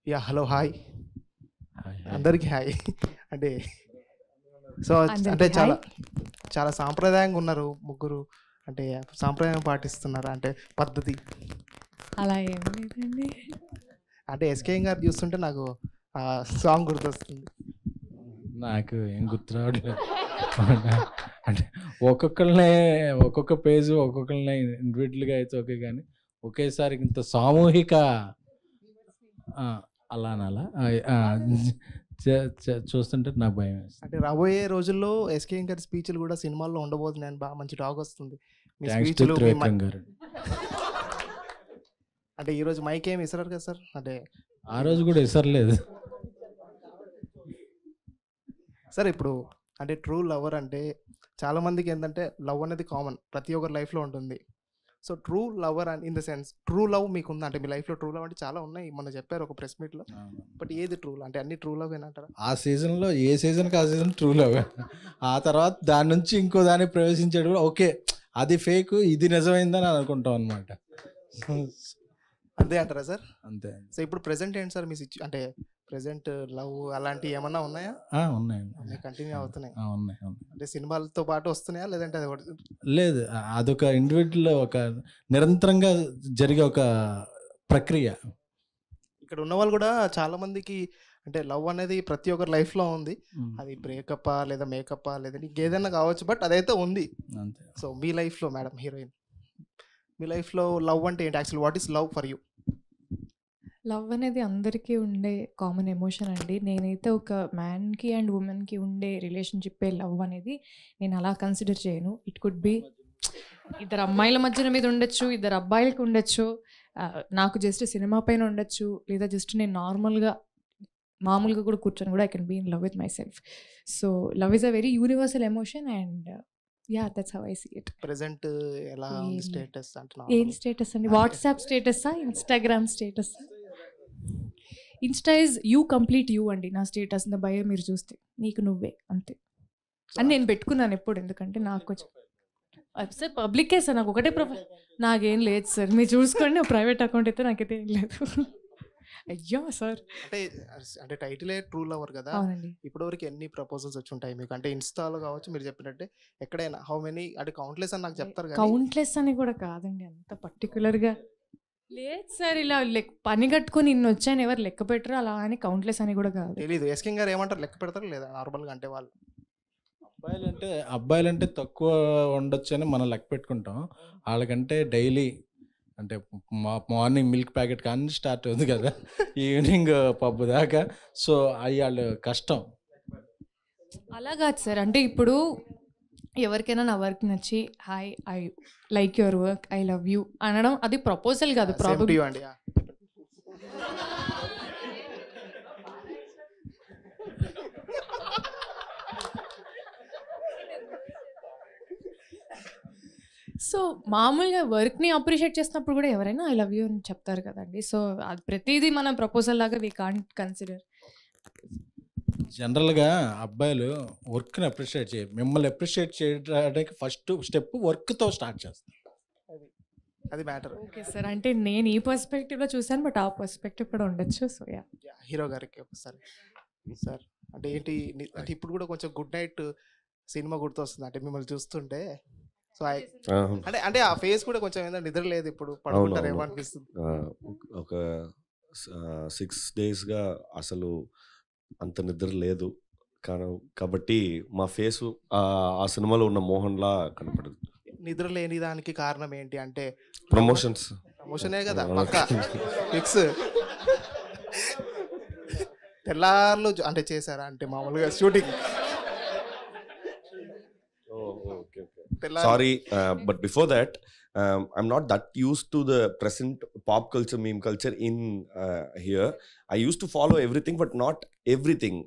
Hello hi hi hi. అందరికీ hi. అంటే so అంటే అందరికీ చాలా హాయ్. చాలా సాంప్రదాయంగా ఉన్నారు ముగ్గురు. అంటే సాంప్రదాయం పాటిస్తున్నారు అంటే పద్ధతి. అలా ఏం లేదండి. అంటే ఎస్కే గారు చూస్తుంటే నాకు ఆ సాంగ్ గుర్తొస్తుంది. నాకు ఏం గుర్తు రావట్లేదు. అంటే ఒక్కొక్క పేజ్ ఒక్కొక్కరినే ఇండివిజువల్గా అయితే ఓకే, కానీ ఒకేసారి ఇంత సామూహిక ఆ, అలా అనాలా చూస్తుంటే నాకు భయం వేస్తుంది. అంటే రాబోయే రోజుల్లో ఎస్కే గారి స్పీచ్లు కూడా సినిమాల్లో ఉండబోతున్నాయని బాగా మంచి టాక్ వస్తుంది. మీ థ్యాంక్స్ టు స్పీచ్లు త్రివిక్రమ్ గారు. అంటే ఈరోజు మైక్ ఏమి ఇసరారు కదా సార్. అంటే ఆ రోజు కూడా ఇసరలేదు. సార్ ఇప్పుడు అంటే ట్రూ లవర్ అంటే చాలా మందికి ఏంటంటే లవ్ అనేది కామన్, ప్రతి ఒక్కరి లైఫ్లో ఉంటుంది. So true lover and in the sense true love మీకు ఉందా? అంటే మీ లైఫ్లో ట్రూ లవ్ అంటే చాలా ఉన్నాయి, మొన్న చెప్పారు ఒక ప్రెస్ మీట్లో. బట్ ఏది ట్రూ అంటే అన్ని ట్రూ లవ్ ఏనంటారా? ఆ సీజన్లో ఏ సీజన్కి ఆ సీజన్ ట్రూ లవ్. ఆ తర్వాత దాని నుంచి ఇంకో దాన్ని ప్రవేశించాడు కూడా ఓకే, అది ఫేక్, ఇది నిజమైందని అనుకుంటాం అనమాట. అంతే అంటారా సార్? అంతే. సో ఇప్పుడు ప్రెసెంట్ ఏంటి సార్ మీ అంటే ప్రెసెంట్ లవ్ అలాంటివి ఏమన్నా ఉన్నాయా? ఉన్నాయండి. కంటిన్యూ అవుతున్నాయి. ఉన్నాయి. అంటే సినిమాలతో పాటు వస్తున్నాయా లేదంటే అది ఒకటి? లేదు, అదొక ఇండివిజువల్, ఒక నిరంతరంగా జరిగే ఒక ప్రక్రియ. ఇక్కడ ఉన్న వాళ్ళు కూడా చాలా మందికి అంటే లవ్ అనేది ప్రతి ఒక్కరి లైఫ్లో ఉంది. అది బ్రేకప్పా లేదా మేకప్పా లేదంటే ఇంకేదైనా కావచ్చు, బట్ అదైతే ఉంది. అంతే. సో మీ లైఫ్లో మేడం హీరోయిన్, మీ లైఫ్లో లవ్ అంటే ఏంటి? Actual what is love for you? Love అనేది అందరికీ ఉండే కామన్ ఎమోషన్ అండి. నేనైతే ఒక మ్యాన్కి అండ్ ఉమెన్కి ఉండే రిలేషన్షిప్పే లవ్ అనేది నేను అలా కన్సిడర్ చేయను. ఇట్ కుడ్ బి ఇద్దరు అమ్మాయిల మధ్యన మీద ఉండొచ్చు, ఇద్దరు అబ్బాయిలకి ఉండొచ్చు, నాకు జస్ట్ సినిమా పైన ఉండొచ్చు, లేదా జస్ట్ నేను మామూలుగా కూడా కూర్చొని కూడా I can be in love with myself. So love is a very universal emotion and that's how I see it. Present ఎలా ఉంది స్టేటస్ అంటే? ఏం స్టేటస్ అండి? వాట్సాప్ స్టేటసా, Instagram status? Insta is you complete you అండి. నా status నా bio మీరు చూస్తే నీకు నువ్వే అంతే అని నేను పెట్టుకున్నాను ఎప్పుడు. ఎందుకంటే నాకు కొంచెం సార్ పబ్లికే సార్, నాకు ఒకటే ప్రొఫైల్, నాకేం లేదు సార్, మీరు చూసుకోండి. ప్రైవేట్ అకౌంట్ అయితే నాకైతే ఏం లేదు. అయ్యో సార్. అంటే అంటే టైటిలే ట్రూ లవర్ కదా. అవునండి. ఇప్పటివరకు ఎన్ని ప్రపోజల్స్ వచ్చి ఉంటాయి మీకు? అంటే ఇన్స్టాలో కావచ్చు, మీరు చెప్పినట్టే ఎక్కడైనా హౌ మెనీ అంటే కౌంట్లెస్ అని నాకు చెప్తారు కదా. కౌంట్లెస్ అని కూడా కాదండి, అంత పర్టికులర్గా లేదు సార్. ఇలా పని కట్టుకొని ఇన్ని వచ్చాయని ఎవరు లెక్క పెట్టరు, అలా అని కౌంట్లెస్ అని కూడా కాదు. తెలీదు ఎస్కే గారు ఏమంటారు, లెక్క పెడతారు లేదా నార్మల్గా? అంటే వాళ్ళు అబ్బాయిలంటే తక్కువ ఉండొచ్చు అని మనం లెక్క పెట్టుకుంటాం. వాళ్ళకంటే డైలీ అంటే మార్నింగ్ మిల్క్ ప్యాకెట్ కానీ స్టార్ట్ అవుతుంది కదా, ఈవినింగ్ పబ్బు దాకా. సో అవి వాళ్ళు కష్టం. అలా కాదు సార్. అంటే ఇప్పుడు ఎవరికైనా నా వర్క్ నచ్చి hi I like your work, I love you అనడం అది ప్రపోజల్ కాదు. ప్రాబ్లమ్ అండి. సో మామూలుగా వర్క్ని అప్రిషియేట్ చేసినప్పుడు కూడా ఎవరైనా ఐ లవ్ యూ అని చెప్తారు కదండి. సో అది ప్రతిదీ మనం ప్రపోజల్ లాగా వీ కాంట్ కన్సిడర్. జనరల్గా అబ్బాయిలు వర్క్ని అప్రిషియేట్ చేయ, మిమ్మల్ని అప్రిషియేట్ చేయడానికి ఫస్ట్ స్టెప్ వర్క్తో స్టార్ట్ చేస్తారు. అది మ్యాటర్. ఓకే సార్, అంటే నేను ఈ పర్స్పెక్టివ్లో చూసాను, బట్ ఆ పర్స్పెక్టివ్ కూడా ఉండొచ్చు. సో హీరో గారికి ఒకసారి సార్ అంటే ఏంటి అంటే ఇప్పుడు కూడా కొంచెం గుడ్ నైట్ సినిమా గుర్తొస్తుంది అంటే మిమ్మల్ని చూస్తుంటే. సో అంటే అంటే ఆ ఫేస్ కూడా కొంచెం ఏంటంటే నిద్ర లేదు, ఇప్పుడు పడుకుంటారు ఏమో అనిపిస్తుంది. ఒక 6 daysగా అసలు అంత నిద్ర లేదు కాబట్టి మా ఫేసు ఆ సినిమాలో ఉన్న మోహన్లా కనపడదు. నిద్ర లేని దానికి కారణం ఏంటి అంటే ప్రమోషనే కదా పక్క ఫిక్స్. తెల్లార్లు అంటే చేశారా అంటే మామూలుగా shooting? Sorry, but before that, I'm not that used to the present pop culture, meme culture in here. I used to follow everything, but not everything.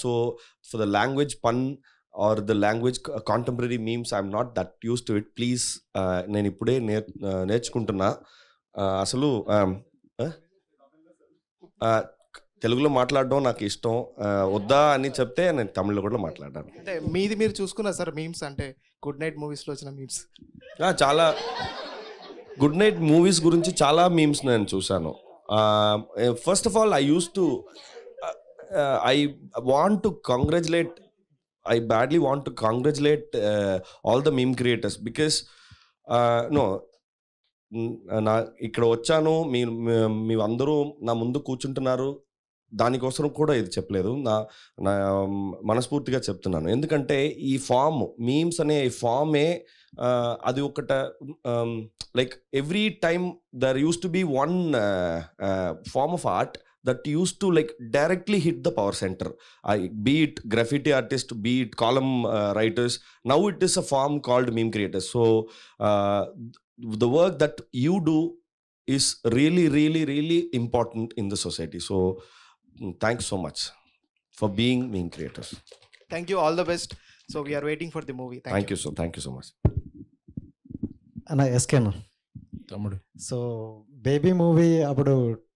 So for the language pun or the language contemporary memes, I'm not that used to it. Please, నేను ఇప్పుడే నేర్చుకుంటున్నా. అసలు తెలుగులో మాట్లాడడం నాకు ఇష్టం. వద్దా అని చెప్తే నేను తమిళ్లో కూడా మాట్లాడాను. అంటే మీది మీరు చూసుకున్నారు సార్ మీమ్స్? అంటే గుడ్ నైట్ మూవీస్లో వచ్చిన మీమ్స్ చాలా గుడ్ నైట్ మూవీస్ గురించి చాలా మీమ్స్ నేను చూశాను. First of all, I used to, I want to congratulate, I badly want to congratulate all the meme creators because, no, నా ఇక్కడ వచ్చాను, మీ అందరూ నా ముందు కూర్చుంటున్నారు, దానికోసం కూడా ఇది చెప్పలేదు, నా మనస్ఫూర్తిగా చెప్తున్నాను. ఎందుకంటే ఈ ఫామ్, మీమ్స్ అనే ఈ ఫామే అది ఒకట, like every time there used to be one form of art that used to like directly hit the power center, be it graffiti artist, be it column writers. Now it is a form called meme creators. So the work that you do is really, really, really important in the society. So thanks so much for being meme creators. Thank you, all the best. So we are waiting for the movie. Thank you so much. అన్న ఎస్కేనా తమ్ముడు. So baby movie అప్పుడు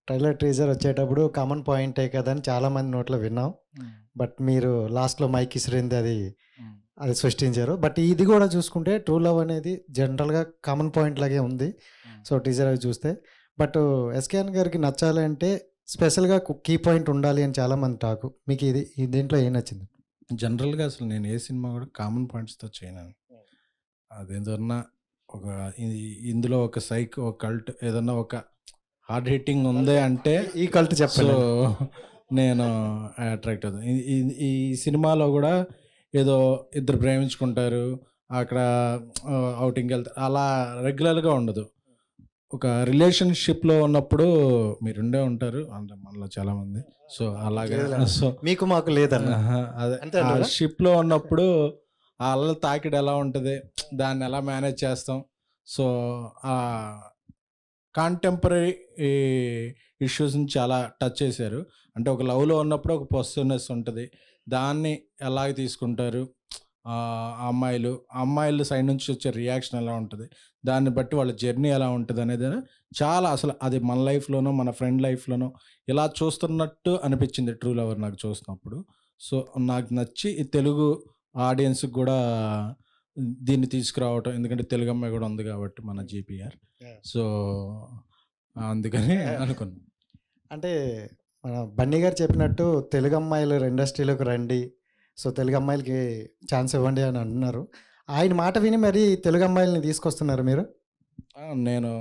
trailer teaser వచ్చేటప్పుడు common పాయింటే కదా అని చాలామంది నోట్లో విన్నాం. బట్ మీరు లాస్ట్లో మైక్ ఇసిరింది అది సృష్టించారు. బట్ ఇది కూడా చూసుకుంటే ట్రూ లవ్ అనేది జనరల్గా కామన్ పాయింట్ లాగే ఉంది. సో టీజర్ అవి చూస్తే బట్ ఎస్కేఎన్ గారికి నచ్చాలి అంటే స్పెషల్గా కీ పాయింట్ ఉండాలి అని చాలామంది టాకు. మీకు ఇది దీంట్లో ఏం నచ్చింది? జనరల్గా అసలు నేను ఏ సినిమా కూడా కామన్ పాయింట్స్తో చేయను. అదేదన్నా ఒక ఇందులో ఒక సైకో, ఒక కల్ట్, ఏదన్నా ఒక హార్డ్ హిట్టింగ్ ఉంది అంటే ఈ కల్ట్ చెప్పాను నేను అట్రాక్ట్ అవుతాను. ఈ సినిమాలో కూడా ఏదో ఇద్దరు ప్రేమించుకుంటారు, అక్కడ అవుటింగ్కి వెళ్తారు, అలా రెగ్యులర్గా ఉండదు. ఒక రిలేషన్షిప్లో ఉన్నప్పుడు మీరుండే ఉంటారు అంటే మనలో చాలామంది. సో అలాగే, సో మీకు మాకు లేదన్న అదే ఆ షిప్లో ఉన్నప్పుడు ఆ అల్ల తాకిడి ఎలా ఉంటుంది, దాన్ని ఎలా మేనేజ్ చేస్తాం. సో కాంటెంపరీ ఇష్యూస్ని చాలా టచ్ చేశారు. అంటే ఒక లవ్లో ఉన్నప్పుడు ఒక పొసెసివ్నెస్ ఉంటుంది, దాన్ని ఎలాగ తీసుకుంటారు అమ్మాయిలు సైడ్ నుంచి వచ్చే రియాక్షన్ ఎలా ఉంటుంది, దాన్ని బట్టి వాళ్ళ జర్నీ ఎలా ఉంటుంది అనేది చాలా, అసలు అది మన లైఫ్లోనో మన ఫ్రెండ్ లైఫ్లోనో ఇలా చూస్తున్నట్టు అనిపించింది ట్రూ లవర్ నాకు చూస్తున్నప్పుడు. సో నాకు నచ్చి ఈ తెలుగు ఆడియన్స్కి కూడా దీన్ని తీసుకురావటం, ఎందుకంటే తెలుగు అమ్మాయి కూడా ఉంది కాబట్టి మన జీపీఆర్. సో అందుకని అనుకున్నాను. అంటే మన బన్నీ గారు చెప్పినట్టు తెలుగు అమ్మాయిలు ఇండస్ట్రీలోకి రండి, సో తెలుగు అమ్మాయిలకి ఛాన్స్ ఇవ్వండి అని అంటున్నారు. ఆయన మాట విని మరి తెలుగు అమ్మాయిలని తీసుకొస్తున్నారు మీరు? నేను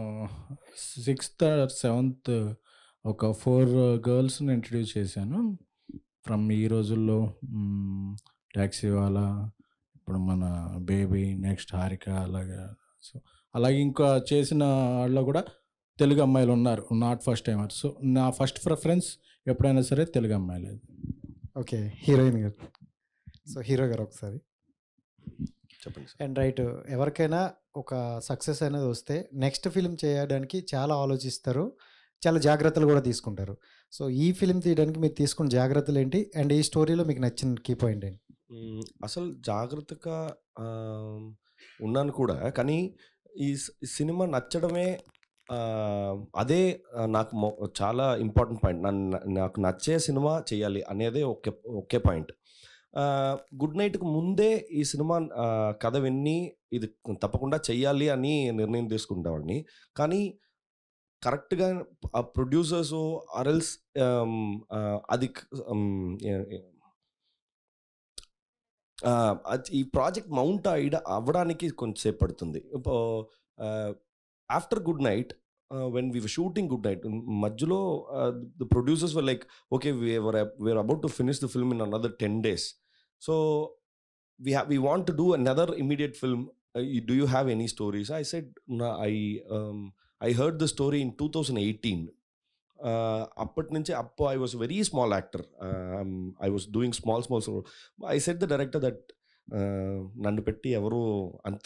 6th or 7th ఒక 4 గర్ల్స్ని ఇంట్రడ్యూస్ చేశాను ఫ్రమ్ ఈ రోజుల్లో. ట్యాక్సీ వాళ్ళ, ఇప్పుడు మన బేబీ, నెక్స్ట్ హారిక, అలాగే ఇంకా చేసిన వాళ్ళు కూడా తెలుగు అమ్మాయిలు ఉన్నారు, నాట్ ఫస్ట్ టైమర్. సో నా ఫస్ట్ ప్రిఫరెన్స్ ఎప్పుడైనా సరే తెలుగు అమ్మాయిలు. ఓకే, హీరోయిన్ గారు, సో హీరో గారు ఒకసారి చెప్పండి. అండ్ రైట్, ఎవరికైనా ఒక సక్సెస్ అనేది వస్తే నెక్స్ట్ ఫిలిం చేయడానికి చాలా ఆలోచిస్తారు, చాలా జాగ్రత్తలు కూడా తీసుకుంటారు. సో ఈ ఫిలిం తీయడానికి మీరు తీసుకున్న జాగ్రత్తలు ఏంటి, అండ్ ఈ స్టోరీలో మీకు నచ్చిన కీ పాయింట్ ఏంటి? అసలు జాగ్రత్తగా ఉన్నాను కూడా, కానీ ఈ సినిమా నచ్చడమే అదే నాకు చాలా ఇంపార్టెంట్ పాయింట్. నాకు నచ్చే సినిమా చేయాలి అనేది ఒకే పాయింట్. గుడ్ నైట్కి ముందే ఈ సినిమా కథ విన్ని ఇది తప్పకుండా చెయ్యాలి అని నిర్ణయం తీసుకుంటావాడిని. కానీ కరెక్ట్గా ఆ ప్రొడ్యూసర్స్ ఆర్ఎల్స్ అది ఈ ప్రాజెక్ట్ మౌంట్ అవ్వడానికి కొంచెంసేపు పడుతుంది. After good night, when we were shooting Good Night, మధ్యలో the producers were like, okay, we're about to finish the film in another 10 days, so we want to do another immediate film. Do you have any stories? I said, no, I heard the story in 2018. అప్పటి నుంచి I was a very small actor. I was doing small. I said the director that నన్ను పెట్టి ఎవరు అంత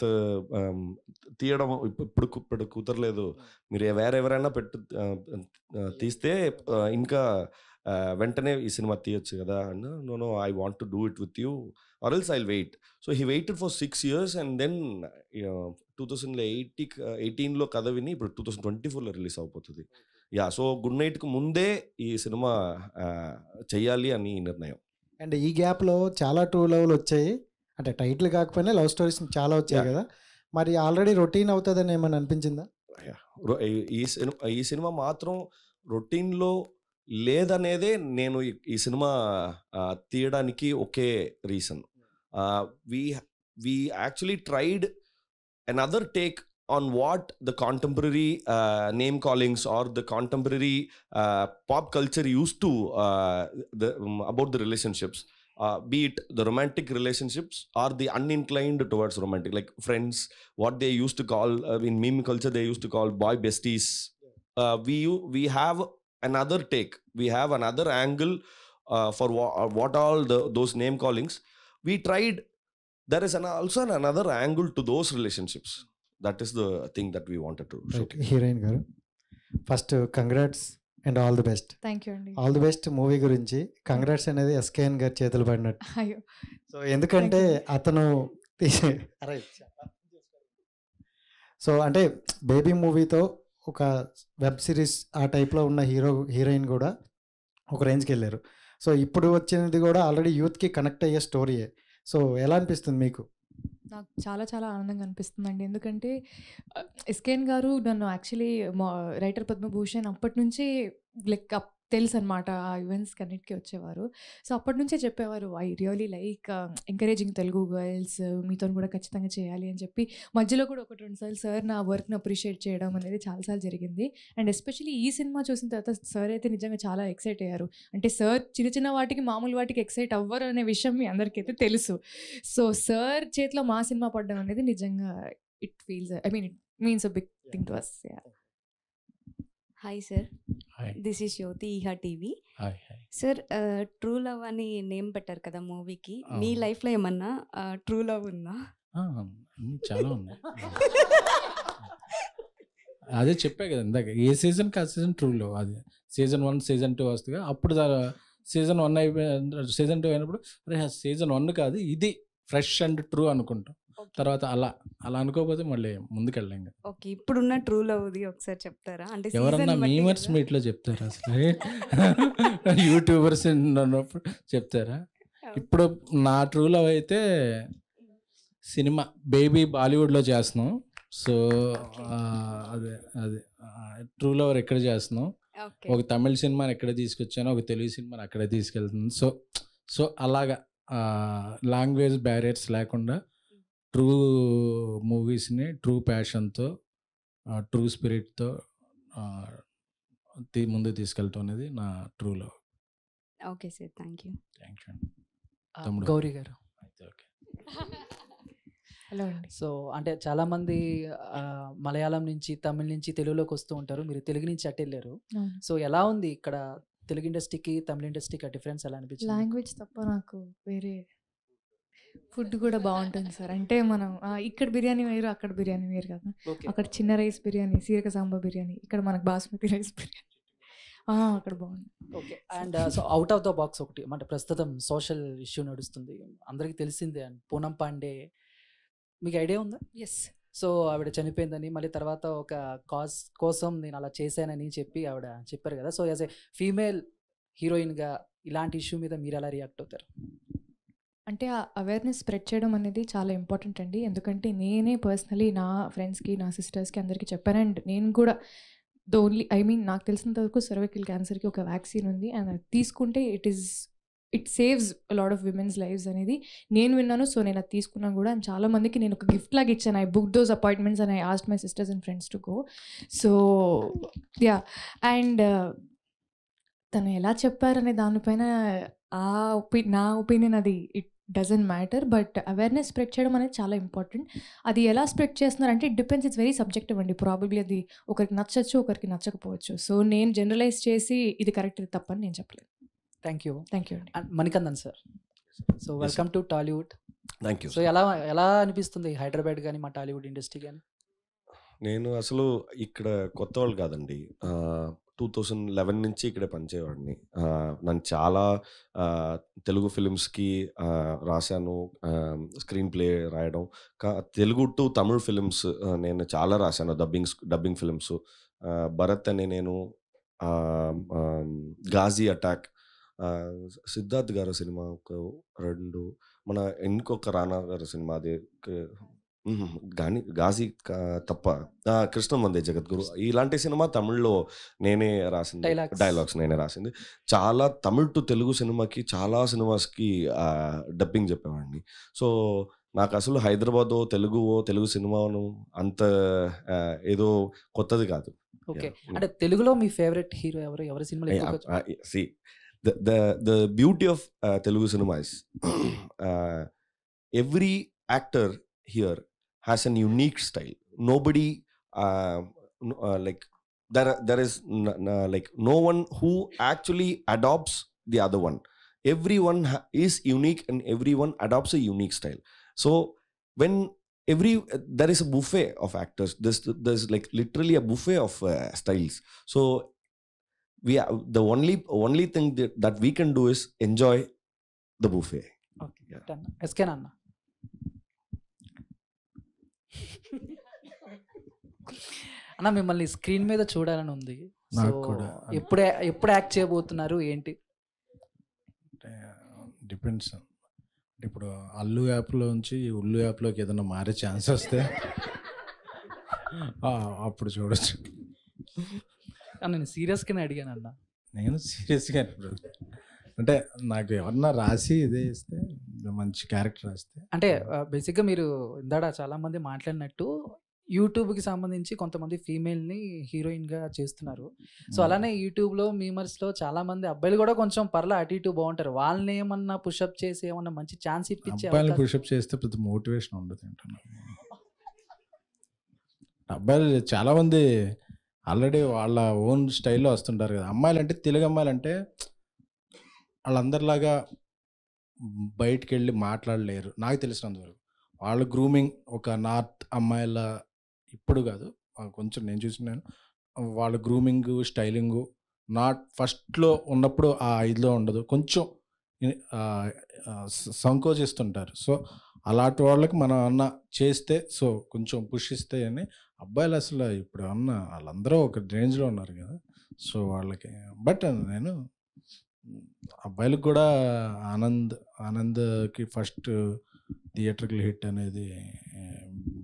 తీయడం ఇప్పుడు కుదరలేదు, మీరు ఎవరైనా తీస్తే ఇంకా వెంటనే ఈ సినిమా తీయొచ్చు కదా అన్న. No, I want to do it with you or else I'll wait. So he waited for 6 years and then 2018లో కథ విని ఇప్పుడు 2024లో రిలీజ్ అయిపోతుంది. యా, సో గుడ్ నైట్కి ముందే ఈ సినిమా చెయ్యాలి అని నిర్ణయం. అండ్ ఈ గ్యాప్లో చాలా ట్రూ లవ్లు వచ్చాయి, అంటే టైటిల్ కాకపోయినా లవ్ స్టోరీస్ చాలా వచ్చాయి కదా, మరి ఆల్రెడీ రొటీన్ అవుతుందని ఏమని అనిపించిందా? ఈ సినిమా మాత్రం రొటీన్లో లేదనేదే నేను ఈ సినిమా తీయడానికి ఒకే reason. We actually tried another take on what the contemporary name callings or the contemporary pop culture used to about the relationships, be it the romantic relationships or the uninclined towards romantic, like friends, what they used to call in meme culture they used to call boy besties. We have another take, we have another angle for what all those name callings we tried. There is also another angle to those relationships. That is the thing that we wanted to show. Heroine గారు, first congrats and all the best. Thank you అండి. All the best movie గురించి. Congrats అనేది SKN గారి చేతులు పడినట్టు. అయ్యో, so ఎందుకంటే అతను సో అంటే బేబీ మూవీతో ఒక వెబ్ సిరీస్ ఆ టైప్లో ఉన్న హీరోయిన్ కూడా ఒక రేంజ్కి వెళ్ళారు. సో ఇప్పుడు వచ్చినది కూడా ఆల్రెడీ యూత్కి కనెక్ట్ అయ్యే స్టోరీయే. సో ఎలా అనిపిస్తుంది మీకు? నాకు చాలా చాలా ఆనందంగా అనిపిస్తుందండి. ఎందుకంటే ఎస్కేఎన్ గారు నన్ను యాక్చువల్లీ రైటర్ పద్మభూషణ్ అప్పటి నుంచి లైక్ తెలుసు అనమాట. ఆ ఈవెంట్స్కి అన్నిటికీ వచ్చేవారు. సో అప్పటి నుంచే చెప్పేవారు, I really like encouraging Telugu girls, మీతో కూడా ఖచ్చితంగా చేయాలి అని చెప్పి. మధ్యలో కూడా 1-2 సార్లు సార్ నా వర్క్ని అప్రిషియేట్ చేయడం అనేది చాలాసార్లు జరిగింది. అండ్ ఎస్పెషల్లీ ఈ సినిమా చూసిన తర్వాత సార్ అయితే నిజంగా చాలా ఎక్సైట్ అయ్యారు. అంటే సార్ చిన్న చిన్న వాటికి మామూలు వాటికి ఎక్సైట్ అవ్వరు అనే విషయం మీ అందరికైతే తెలుసు. సో సార్ చేతిలో మా సినిమా పడడం అనేది నిజంగా it feels, I mean it means a big thing to us. Hi sir, hi this is Jyothi, ఈహా TV. Hi hi. Sir, true love అని నేమ్ పెట్టారు కదా మూవీకి. అవును. మీ లైఫ్లో ఏమన్నా ట్రూ లవ్ ఉందా? చాలా ఉన్నాయి. అదే చెప్పా కదా ఇందాక, ఏ సీజన్కి ఆ సీజన్ ట్రూలో. అది సీజన్ 1 సీజన్ 2 వస్తుంది. అప్పుడు సీజన్ 1 అయిపోయి సీజన్ 2 అయినప్పుడు అరే సీజన్ 1 కాదు ఇది ఫ్రెష్ అండ్ ట్రూ అనుకుంటాం. తర్వాత అలా అనుకోకపోతే మళ్ళీ ముందుకెళ్ళాం కదా. ఓకే, ఇప్పుడున్న ట్రూ లవ్ది ఒకసారి చెప్తారా? అంటే ఎవరన్నా మీమర్స్ మీట్లో చెప్తారా అసలు? యూట్యూబర్స్ ఉన్నప్పుడు చెప్తారా? ఇప్పుడు నా ట్రూ లవ్ అయితే సినిమా బేబీ బాలీవుడ్లో చేస్తున్నాం. సో అదే ట్రూ లవర్ ఎక్కడ చేస్తున్నాం. ఒక తమిళ సినిమాని ఎక్కడ తీసుకొచ్చాను, ఒక తెలుగు సినిమాని అక్కడే తీసుకెళ్తుంది. సో అలాగా లాంగ్వేజ్ బ్యారియర్స్ లేకుండా ట్రూ మూవీస్ని ట్రూ ప్యాషన్తో ట్రూ స్పిరిట్తో ముందుకు తీసుకెళ్తాం అనేది నా true love. Okay sir, thank you. Thank you అండి. తమ్ముడు. గౌరీ గారు, అయితే ఓకే. హలో అండి. సో అంటే చాలామంది మలయాళం నుంచి తమిళ నుంచి తెలుగులోకి వస్తూ ఉంటారు. మీరు తెలుగు నుంచి అటు వెళ్ళారు. సో ఎలా ఉంది ఇక్కడ తెలుగు ఇండస్ట్రీకి తమిళ ఇండస్ట్రీకి ఆ డిఫరెన్స్ ఎలా అనిపించింది? లాంగ్వేజ్ తప్ప నాకు వేరే ఫుడ్ కూడా బాగుంటుంది సార్. అంటే మనం ఇక్కడ బిర్యానీ వేరు, అక్కడ బిర్యానీ వేరు కదా. ఓకే, అక్కడ చిన్న రైస్ బిర్యానీ, సీరక సాంబార్ బిర్యానీ, ఇక్కడ మనకు బాస్మతి రైస్ బిర్యానీ. అక్కడ బాగుంది. Okay. And so out of the box ఒకటి, అంటే ప్రస్తుతం సోషల్ ఇష్యూ నడుస్తుంది, అందరికీ తెలిసిందే. అండ్ పూనం పాండే, మీకు ఐడియా ఉందా? ఎస్. సో ఆవిడ చనిపోయిందని, మళ్ళీ తర్వాత ఒక కాజ్ కోసం నేను అలా చేశానని చెప్పి ఆవిడ చెప్పారు కదా. సో యాజ్ ఏ ఫీమేల్ హీరోయిన్గా ఇలాంటి ఇష్యూ మీద మీరు ఎలా రియాక్ట్ అవుతారు? అంటే ఆ అవేర్నెస్ స్ప్రెడ్ చేయడం అనేది చాలా ఇంపార్టెంట్ అండి. ఎందుకంటే నేనే పర్సనలీ నా ఫ్రెండ్స్కి, నా సిస్టర్స్కి అందరికీ చెప్పాను. అండ్ నేను కూడా నాకు తెలిసినంత వరకు సర్వైకల్ క్యాన్సర్కి ఒక వ్యాక్సిన్ ఉంది. అండ్ అది తీసుకుంటే it saves lot of women's lives అనేది నేను విన్నాను. సో నేను అది తీసుకున్నాను కూడా. అండ్ చాలా మందికి నేను ఒక గిఫ్ట్ లాగా ఇచ్చాను. I book those appointments and I asked my sisters and friends to go. So yeah, and తను ఎలా చెప్పారనే దానిపైన నా ఒపీనియన్ అది it doesn't matter. But awareness spread చేయడం అనేది చాలా ఇంపార్టెంట్. అది ఎలా స్ప్రెడ్ చేస్తున్నారంటే it depends, it's very subjective అండి. ప్రాబబ్లీ అది ఒకరికి నచ్చచ్చు, ఒకరికి నచ్చకపోవచ్చు. సో నేను జనరలైజ్ చేసి ఇది కరెక్ట్, ఇది తప్పని నేను చెప్పలేదు. Thank you. థ్యాంక్ యూ అండి. And Manikandan sir, so welcome to Tollywood. Thank you. So ఎలా అనిపిస్తుంది హైదరాబాద్ కానీ మా టాలీవుడ్ ఇండస్ట్రీ కానీ? నేను అసలు ఇక్కడ కొత్త వాళ్ళు కాదండి. 2011 నుంచి ఇక్కడే పనిచేయవాడిని. నన్ను చాలా తెలుగు ఫిలిమ్స్కి రాశాను, స్క్రీన్ ప్లే రాయడం. తెలుగు టు తమిళ్ ఫిలిమ్స్ నేను చాలా రాశాను, డబ్బింగ్ ఫిలిమ్స్. భరత్ అని నేను, గాజీ అటాక్, సిద్ధార్థ్ గారు సినిమా ఒక 2, మన ఇంకొక రానా గారు సినిమా, అది గాని గాజీ తప్ప కృష్ణం వందే జగద్గురు ఇలాంటి సినిమా తమిళ్లో నేనే రాసింది, Dialogues. డైలాగ్స్ నేనే రాసింది. చాలా తమిళ్ టు తెలుగు సినిమాకి చాలా సినిమాస్కి డబ్బింగ్ చెప్పేవాడిని. సో నాకు అసలు హైదరాబాదో తెలుగు సినిమాను అంత ఏదో కొత్తది కాదు. ఓకే. Yeah. అంటే తెలుగులో మీ ఫేవరెట్ హీరో ఎవరు? ఎవరి సినిమాలు ఎక్కువగా See, the beauty of Telugu cinema is every actor here has an unique style. Nobody like there is like no one who actually adopts the other one. Everyone is unique and everyone adopts a unique style. So when there is a buffet of actors, there's like literally a buffet of styles. So the only thing that we can do is enjoy the buffet. Okay. Yeah. Done. S K అన్న. అన్న మిమ్మల్ని screen మీద చూడాలని ఉంది. నాకు So, కూడా. ఎప్పుడు act చేయబోతున్నారు ఏంటి? డిపెండ్స్. ఇప్పుడు అల్లు యాప్లో నుంచి ఉల్లు యాప్లోకి ఏదైనా మారే ఛాన్స్ వస్తే అప్పుడు చూడొచ్చు. అన్న నేను సీరియస్గానే అడిగాను అన్న. నేను సీరియస్గా ఇప్పుడు అంటే నాకు ఎవరన్నా రాసి ఇదే ఇస్తే మంచి క్యారెక్టర్ రాస్తే అంటే బేసిక్గా మీరు ఇందాడ చాలా మంది మాట్లాడినట్టు యూట్యూబ్కి సంబంధించి కొంతమంది ఫీమేల్ని హీరోయిన్గా చేస్తున్నారు. సో అలానే యూట్యూబ్లో మీమర్స్లో చాలా మంది అబ్బాయిలు కూడా కొంచెం పర్లా అటు ఇటు బాగుంటారు. వాళ్ళని ఏమన్నా పుషప్ చేసి ఏమన్నా మంచి ఛాన్స్ ఇప్పించే అబ్బాయిలు అవకాశం- పుషప్ చేస్తే పెద్ద మోటివేషన్ ఉండదు అంటున్నాను. అబ్బాయిలు చాలామంది ఆల్రెడీ వాళ్ళ ఓన్ స్టైల్లో వస్తుంటారు కదా. అమ్మాయిలు అంటే తెలుగు అమ్మాయిలు అంటే వాళ్ళందరిలాగా బయటికి వెళ్ళి మాట్లాడలేరు నాకు తెలిసినంతవరకు. వాళ్ళ గ్రూమింగ్ ఒక నార్త్ అమ్మాయిల ఇప్పుడు కాదు కొంచెం నేను చూసినాను. వాళ్ళ గ్రూమింగ్ స్టైలింగు నాట్ ఫస్ట్లో ఉన్నప్పుడు ఆ ఇదిలో ఉండదు, కొంచెం సంకోచిస్తుంటారు. సో అలాంటి వాళ్ళకి మనం అన్న చేస్తే సో కొంచెం పుష్ ఇస్తే అని అబ్బాయిలు అసలు ఇప్పుడు అన్న వాళ్ళందరూ ఒక రేంజ్లో ఉన్నారు కదా. సో వాళ్ళకి బట్ నేను అబ్బాయిలకు కూడా ఆనంద్కి ఫస్ట్ థియేటర్కి హిట్ అనేది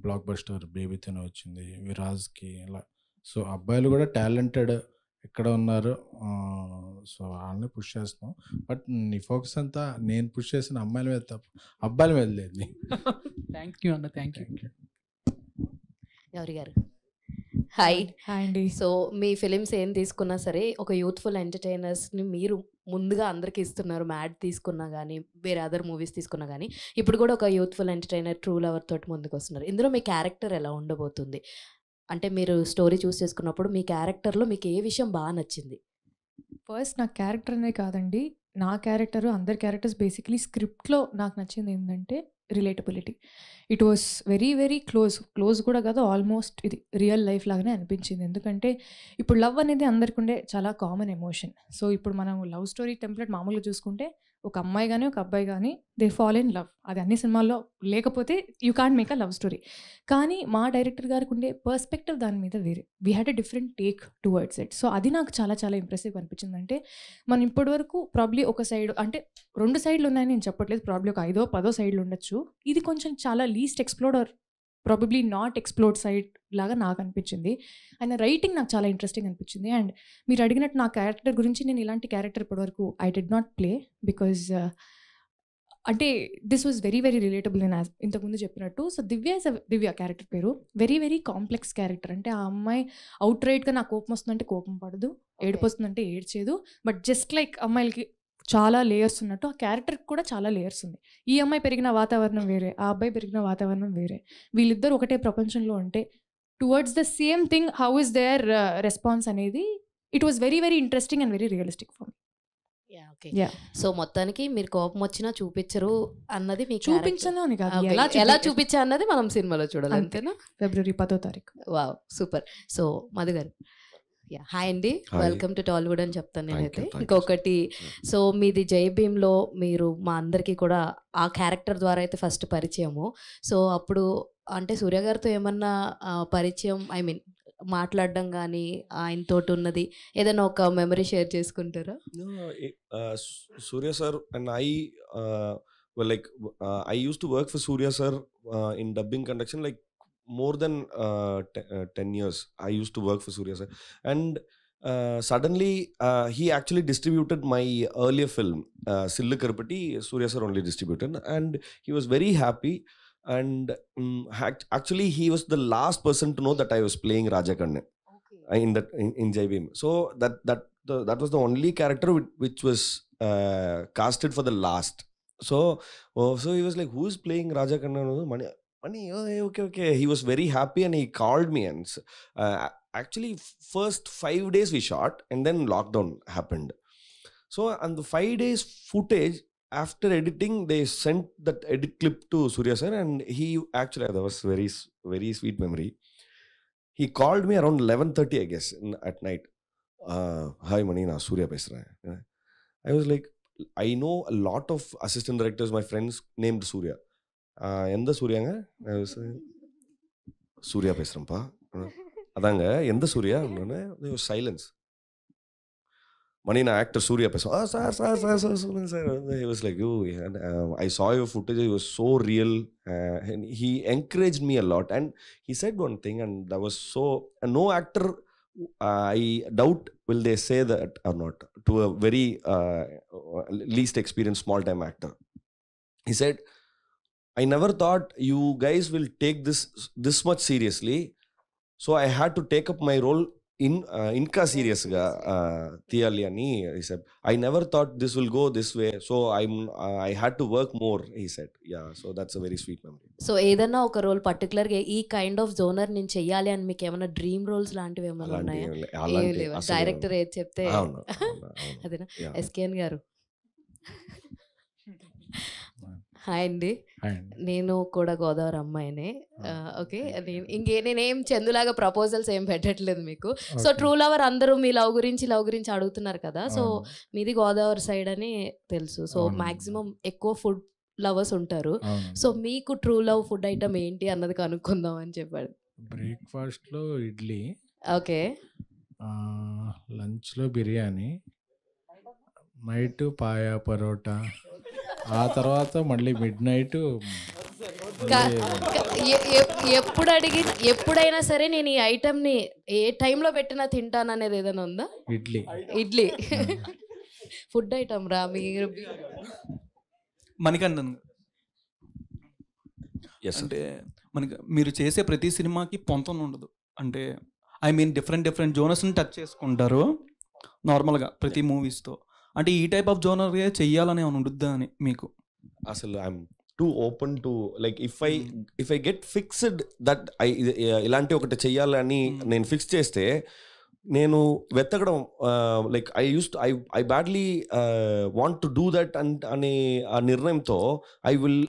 బ్లాక్ బస్టర్ బేబీతోనే వచ్చింది, విరాజ్కి ఇలా. సో అబ్బాయిలు కూడా టాలెంటెడ్ ఎక్కడ ఉన్నారు. సో వాళ్ళని పుష్ చేస్తున్నాం. బట్ నీ ఫోకస్ అంతా నేను పుష్ చేసిన అమ్మాయిల మీద తప్ప అబ్బాయిల మీద లేదు. థ్యాంక్ యూ అన్న. Thank you. గౌరీ గారు హాయ్. హాయ్ అండి. సో మీ ఫిలిమ్స్ ఏం తీసుకున్నా సరే ఒక యూత్ఫుల్ ఎంటర్టైనర్స్ని మీరు ముందుగా అందరికీ ఇస్తున్నారు. మ్యాడ్ తీసుకున్నా కానీ వేరే అదర్ మూవీస్ తీసుకున్నా కానీ ఇప్పుడు కూడా ఒక యూత్ఫుల్ ఎంటర్టైనర్ ట్రూ లవర్ తోటి ముందుకు వస్తున్నారు. ఇందులో మీ క్యారెక్టర్ ఎలా ఉండబోతుంది? అంటే మీరు స్టోరీ చూస్ చేసుకున్నప్పుడు మీ క్యారెక్టర్లో మీకు ఏ విషయం బాగా నచ్చింది? ఫస్ట్ నా క్యారెక్టర్ అనే కాదండి, నా క్యారెక్టర్ అందరి క్యారెక్టర్స్ బేసిక్లీ స్క్రిప్ట్లో నాకు నచ్చింది ఏంటంటే relatability. It was very very close కూడా కాదు, ఆల్మోస్ట్ ఇది రియల్ లైఫ్ లాగానే అనిపించింది. ఎందుకంటే ఇప్పుడు లవ్ అనేది అందరికి ఉండే చాలా కామన్ ఎమోషన్. సో ఇప్పుడు మనం లవ్ స్టోరీ టెంప్లెట్ మామూలుగా చూసుకుంటే ఒక అమ్మాయి కానీ ఒక అబ్బాయి కానీ దే ఫాల్ ఇన్ లవ్. అది అన్ని సినిమాల్లో లేకపోతే you can't make a love story. కానీ మా డైరెక్టర్ గారికి ఉండే పర్స్పెక్టివ్ దాని మీద వేరే. We had a different take towards it. So అది నాకు చాలా చాలా ఇంప్రెసివ్ అనిపించింది. అంటే మనం ఇప్పటివరకు ప్రాబ్లీ ఒక సైడ్ అంటే 2 సైడ్లు ఉన్నాయని నేను చెప్పట్లేదు, ప్రాబ్లీ ఒక 5-10 సైడ్లు ఉండొచ్చు. ఇది కొంచెం చాలా least explored or probably not explored side లాగా నాకు అనిపించింది. ఆయన రైటింగ్ నాకు చాలా ఇంట్రెస్టింగ్ అనిపించింది. అండ్ మీరు అడిగినట్టు నా క్యారెక్టర్ గురించి నేను ఇలాంటి క్యారెక్టర్ ఇప్పటివరకు I did not play because అంటే this was very very relatable నేను ఇంతకుముందు చెప్పినట్టు. సో దివ్య క్యారెక్టర్ పేరు వెరీ వెరీ కాంప్లెక్స్ క్యారెక్టర్. అంటే ఆ అమ్మాయి అవుట్ రైట్గా నాకు కోపం వస్తుందంటే కోపం పడదు, ఏడుపు వస్తుందంటే ఏడ్చేదు. బట్ జస్ట్ లైక్ అమ్మాయిలకి చాలా లేయర్స్ ఉన్నట్టు ఆ క్యారెక్టర్కి కూడా చాలా లేయర్స్ ఉంది. ఈ అమ్మాయి పెరిగిన వాతావరణం వేరే, ఆ అబ్బాయి పెరిగిన వాతావరణం వేరే. వీళ్ళిద్దరు ఒకటే ప్రపంచంలో ఉంటే towards the same thing how is their response అనేది it was very very interesting and very realistic for me. So మొత్తానికి మీరు కోపం వచ్చినా చూపించరు అన్నది మీకు చూపించను అని కాదు, ఎలా చూపించా అన్నది మనం సినిమాలో చూడాలి, అంతేనా? ఫిబ్రవరి 10వ తారీఖు. Wow super. సో మధు గారు హాయ్ అండి, వెల్కమ్ టు టాలీవుడ్ అని చెప్తాను నేనైతే. ఇంకొకటి సో మీది జై భీమ్లో మీరు మా అందరికీ కూడా ఆ క్యారెక్టర్ ద్వారా అయితే ఫస్ట్ పరిచయము. సో అప్పుడు అంటే సూర్య గారితో ఏమన్నా పరిచయం ఐ మీన్ మాట్లాడడం కానీ ఆయనతోటి ఉన్నది ఏదైనా ఒక మెమరీ షేర్ చేసుకుంటారా? Surya sir and I well, like I used to work for Surya sir in dubbing conduction, like more than 10 years. I used to work for Surya sir, and suddenly he actually distributed my earlier film, Sillu Karupati. Surya sir only distributed, and he was very happy. And actually, he was the last person to know that I was playing Raja Kanne in Jai Bhim. So that was the only character which was casted for the last. So he was like, who is playing Raja Kanna? Mani, oh, okay. He was very happy and he called me. And actually, first 5 days we shot, and then lockdown happened. So on the 5 days footage, after editing, they sent that edit clip to Surya sir, and he actually, that was very, very sweet memory. He called me around 11:30, I guess, at night. Hi, Mani, na Surya pesra. I was like, I know a lot of assistant directors, my friends named Surya. Endha Suryanga? I was Surya pesrampa. Adanga, endha Surya? There was silence. Mani, na actor Surya pesram. Sir. He was like, I saw your footage. It was so real. And he encouraged me a lot. And he said one thing, and that was so. No actor, I doubt, will they say that or not to a very least experienced small time actor. He said, I never thought you guys will take this much seriously, so I had to take up my role in inka serious ga tiyali ani. He said, I never thought this will go this way, so I had to work more, he said. Yeah, so that's a very sweet memory. So ఏదన్నా ఒక role పర్టికులర్గా ఈ kind of genre నేను చెయ్యాలి అని మీకు ఏమైనా dream roles లాంటివి ఏమైనా ఉన్నాయా? ఏం లేవా? డైరెక్టర్ ఏది చెప్తే అదేనా? ఎస్కేఎన్ గారు. హాయ్ అండి, నేను కూడా గోదావరి అమ్మాయినే. ఓకే, నేనేం చందులాగా ప్రపోజల్స్ ఏం పెట్టట్లేదు మీకు. సో ట్రూ లవర్ అందరూ మీ లవ్ గురించి అడుగుతున్నారు కదా. సో మీది గోదావరి సైడ్ అని తెలుసు. సో మాక్సిమం ఎక్కువ ఫుడ్ లవర్స్ ఉంటారు. సో మీకు ట్రూ లవ్ ఫుడ్ ఐటమ్ ఏంటి అన్నది కనుక్కుందాం అని చెప్పాడు. బ్రేక్ఫాస్ట్లో ఇడ్లీ, ఓకే, లంచ్లో బిర్యానీ, నైట్ పాయా పరోటా, ఆ తర్వాత మళ్ళీ మిడ్ నైట్. ఎప్పుడైనా సరే నేను ఈ ఐటమ్ని ఏ టైంలో పెట్టినా తింటాను అనేది ఏదైనా ఉందా? ఇడ్లీ ఫుడ్ ఐటమ్ రా మీరు. మణికంఠన్ అంటే మనకి మీరు చేసే ప్రతి సినిమాకి పొంతం ఉండదు. అంటే ఐ మీన్ డిఫరెంట్ జోనర్స్ని టచ్ చేసుకుంటారు నార్మల్గా ప్రతి మూవీస్తో. అంటే ఈ టైప్ ఆఫ్ జోనర్ చెయ్యాలని ఏమైనా ఉండుద్దా అని మీకు? అసలు I'm too open to like if I get fixed that ఇలాంటి ఒకటి చెయ్యాలని నేను ఫిక్స్ చేస్తే నేను వెతకడం like I badly want to do that అనే ఆ నిర్ణయంతో I will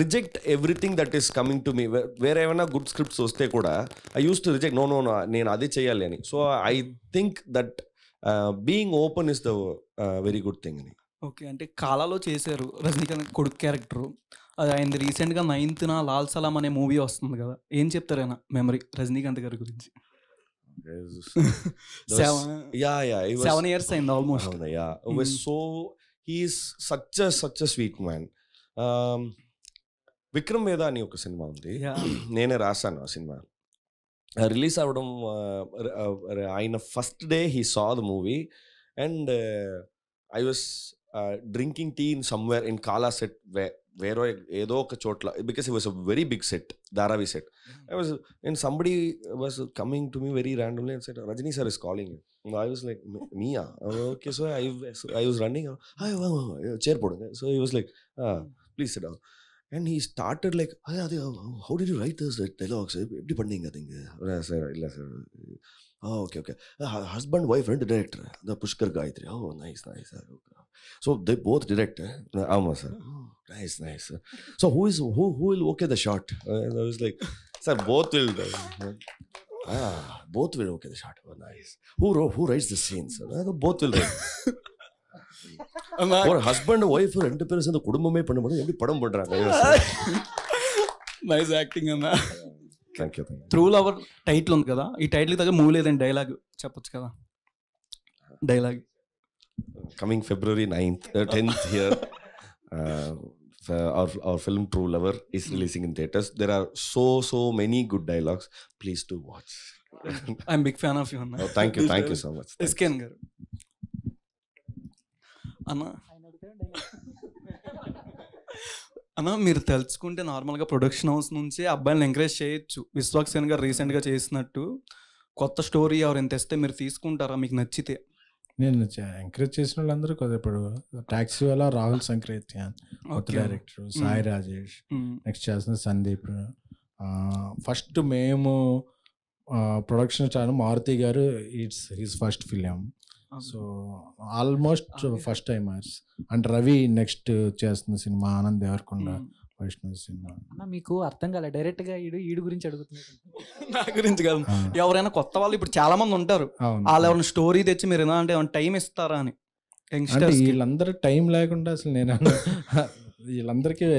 reject everything that is coming to me. వేరే ఏమైనా గుడ్ స్క్రిప్ట్స్ వస్తే కూడా I use to reject. No నేను అదే చేయాలి అని. So I think that being open is the very good thing అని. ఓకే, అంటే కాలాలో చేశారు రజనీకాంత్ కొడుకు క్యారెక్టర్. అది ఆయన రీసెంట్గా 9th లాల్ సలాం అనే మూవీ వస్తుంది కదా, ఏం చెప్తారు ఆయన మెమరీ రజనీకాంత్ గారి గురించి? 7 years అయింది almost. So he's such a sweet man. Vikram Veda అని ఒక సినిమా ఉంది, నేనే రాశాను ఆ సినిమా. రిలీజ్ అవ్వడం ఆయన first day he saw the movie and I was drinking tea in somewhere in Kaala set వేరే ఏదో ఒక చోట్ల, because it was a very big set, Dharavi set. I was and somebody was coming to me very randomly and said Rajini sir is calling. I was like me? Okay. So I was running, chair పోడు. So he was like please sit down. And he started like, how did you write those dialogues? எப்படி பண்ணீங்க அதுங்க? Sir இல்லை sir. Okay. Husband, wife, and director. The Pushkar Gayatri. Oh, nice. So they both direct. ஆமாம் sir. Nice. So who will okay the shot? I was like, sir, both will. Both will okay the shot. Oh, nice. Who writes the scenes? Both will write. ஒரு husband wife 2 பேரும் சேர்ந்து குடும்பமே பண்ணும்போது எப்படி படம் பண்றாங்க? Nice acting అన్న. Thank you. True lover title ఉంది కదా, ఈ టైటిల్ దగ్గర మూవీ లేదని డైలాగ్ చెప్పొచ్చు కదా? Dialogue coming February 10th here. our film True Lover is releasing in theaters. There are so many good dialogues. Please do watch. I'm big fan of you అన్న. Oh, thank you so much. S K N గారు అన్న మీరు తెలుసుకుంటే నార్మల్గా production house నుంచి అబ్బాయిలను encourage చేయొచ్చు. విశ్వాక్ సేన్ గారు రీసెంట్గా చేసినట్టు కొత్త స్టోరీ ఎవరైనా తెస్తే మీరు తీసుకుంటారా మీకు నచ్చితే? నేను ఎంకరేజ్ చేసిన వాళ్ళందరూ కొద్దిగా ఇప్పుడు టాక్సీ వాళ్ళ రాహుల్ సంక్రేత్యాన్, కొత్త డైరెక్టర్ సాయి రాజేష్, నెక్స్ట్ చేస్తున్న సందీప్. ఫస్ట్ మేము ప్రొడక్షన్ స్టార్ మారుతి గారు, it's his first film. So almost first timers. And Ravi next చేస్తున్న సినిమా ఆనంద్ దేవరకొండ వైష్ణవ్ సినిమా. అన్న మీకు అర్థం కాలే, డైరెక్ట్ గా ఈడు గురించి అడుగుతున్నాడు. నా గురించి కాదు, ఎవరైనా కొత్త వాళ్ళు ఇప్పుడు చాలా మంది ఉంటారు, వాళ్ళు ఎవరైనా స్టోరీ తెచ్చి మీరు ఎలా అంటే ఏమైనా టైం ఇస్తారా అని. అంటే వీళ్ళందరూ టైం లేకుండా అసలు నేను వీళ్ళందరికీ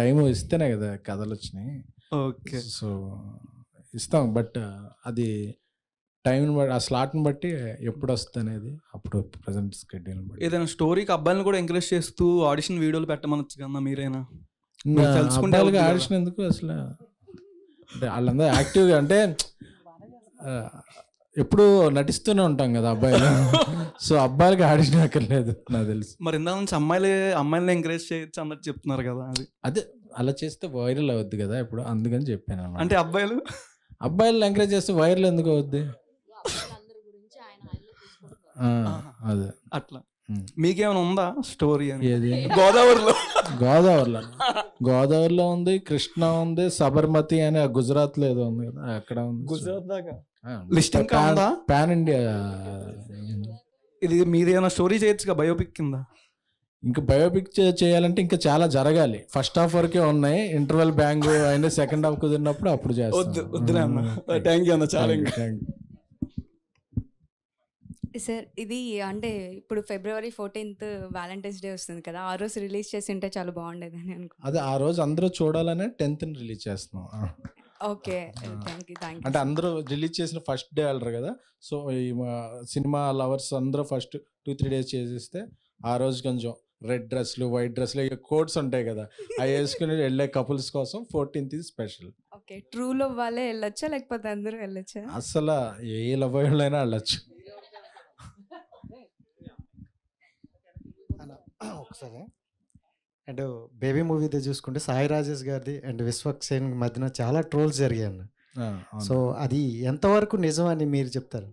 టైం ఇస్తేనే కదా కథలు వచ్చినాయి. ఓకే, సో ఇస్తాం, బట్ అది టైంని బట్టి, ఆ స్లాట్ని బట్టి ఎప్పుడు వస్తుంది అనేది అప్పుడు ప్రజెంట్ స్కెడ్యూల్ బట్టి. ఏదైనా స్టోరీకి అబ్బాయిలను కూడా ఎంకరేజ్ చేస్తూ ఆడిషన్ వీడియోలు పెట్టమనొచ్చు కదా మీరైనా? అబ్బాయిలకి ఆడిషన్ ఎందుకు అసలు? అంటే వాళ్ళందరూ యాక్టివ్గా, అంటే ఎప్పుడు నటిస్తూనే ఉంటాం కదా అబ్బాయిలు. సో అబ్బాయిలకి ఆడిషన్ అక్కర్లేదు నాకు తెలుసు. మరి ఇందా నుంచి అమ్మాయిలను ఎంకరేజ్ చేయొచ్చు అన్నట్టు చెప్తున్నారు కదా. అదే అలా చేస్తే వైరల్ అవుద్ది కదా ఇప్పుడు, అందుకని చెప్పాను. అంటే అబ్బాయిలు ఎంకరేజ్ చేస్తే వైరల్ ఎందుకు అవుద్ది? అదే అట్లా. మీకేమైనా ఉందా స్టోరీ? ఏది? గోదావరిలో ఉంది, కృష్ణ ఉంది, సబర్మతి అని గుజరాత్ లో ఏదో ఉంది కదా, అక్కడ ఉంది. గుజరాత్ దాకా లిస్టింగ్ ఉందా? Pan India. ఇది మీదేమైనా స్టోరీ చేయొచ్చుగా బయోపిక్ కింద? ఇంకా బయోపిక్ చేయాలంటే ఇంకా చాలా జరగాలి. ఫస్ట్ హాఫ్ వరకే ఉన్నాయి, ఇంటర్వెల్ బ్యాంగ్ అయినా సెకండ్ హాఫ్ కుదిరినప్పుడు అప్పుడు చేస్తాం. వద్దులే అన్న, థ్యాంక్ యూ అన్న, చాలా. సార్ ఇది అంటే ఇప్పుడు February 14th వ్యాలంటైన్స్ డే వస్తుంది కదా, ఆ రోజు రిలీజ్ చేసి ఉంటే చాలా బాగుండేదని అనుకుంటున్నాను. అదే ఆ రోజు అందరూ చూడాలనే 10th రిలీజ్ చేస్తున్నాం. Okay, thank you. అంటే అందరూ రిలీజ్ చేసిన ఫస్ట్ డే వెళ్ళరు కదా, సో ఈ సినిమా లవర్స్ అందరూ ఫస్ట్ 2-3 days చేసేస్తే ఆ రోజు కొంచెం రెడ్ డ్రెస్లు, వైట్ డ్రెస్లు, కోట్స్ ఉంటాయి కదా, అవి వేసుకుని వెళ్ళే కపుల్స్ కోసం 14th special. Okay, true love వాళ్ళే వెళ్ళొచ్చా లేకపోతే అందరూ వెళ్ళొచ్చా? అసలు ఏ లవ్ అయినా వెళ్ళొచ్చు. ఒకసారి అండ్ బేబీ మూవీది చూసుకుంటే సాయి రాజేష్ గారిది అండ్ విశ్వక్ సేన్ మధ్యన చాలా ట్రోల్స్ జరిగాయి. సో అది ఎంతవరకు నిజం అని మీరు చెప్తారు?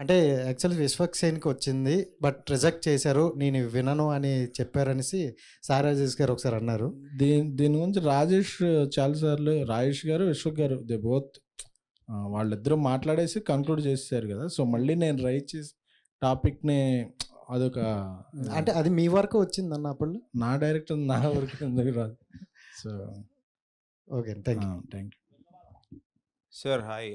అంటే యాక్చువల్లీ విశ్వక్ సేన్కి వచ్చింది, బట్ రిజెక్ట్ చేశారు, నేను వినను అని చెప్పారనేసి సాయి రాజేష్ గారు ఒకసారి అన్నారు. దీని గురించి రాజేష్ చాలాసార్లు, రాజేష్ గారు విశ్వక్ గారు దే బోత్ వాళ్ళిద్దరూ మాట్లాడేసి కంక్లూడ్ చేశారు కదా. సో మళ్ళీ నేను రైట్ చేసి టాపిక్ని అదొక, అంటే అది మీ వరకు వచ్చింది అన్న అప్పుడు? నా డైరెక్టర్ నా వరకు ఎందుకు రాదు. So okay, thank you. Sir hi,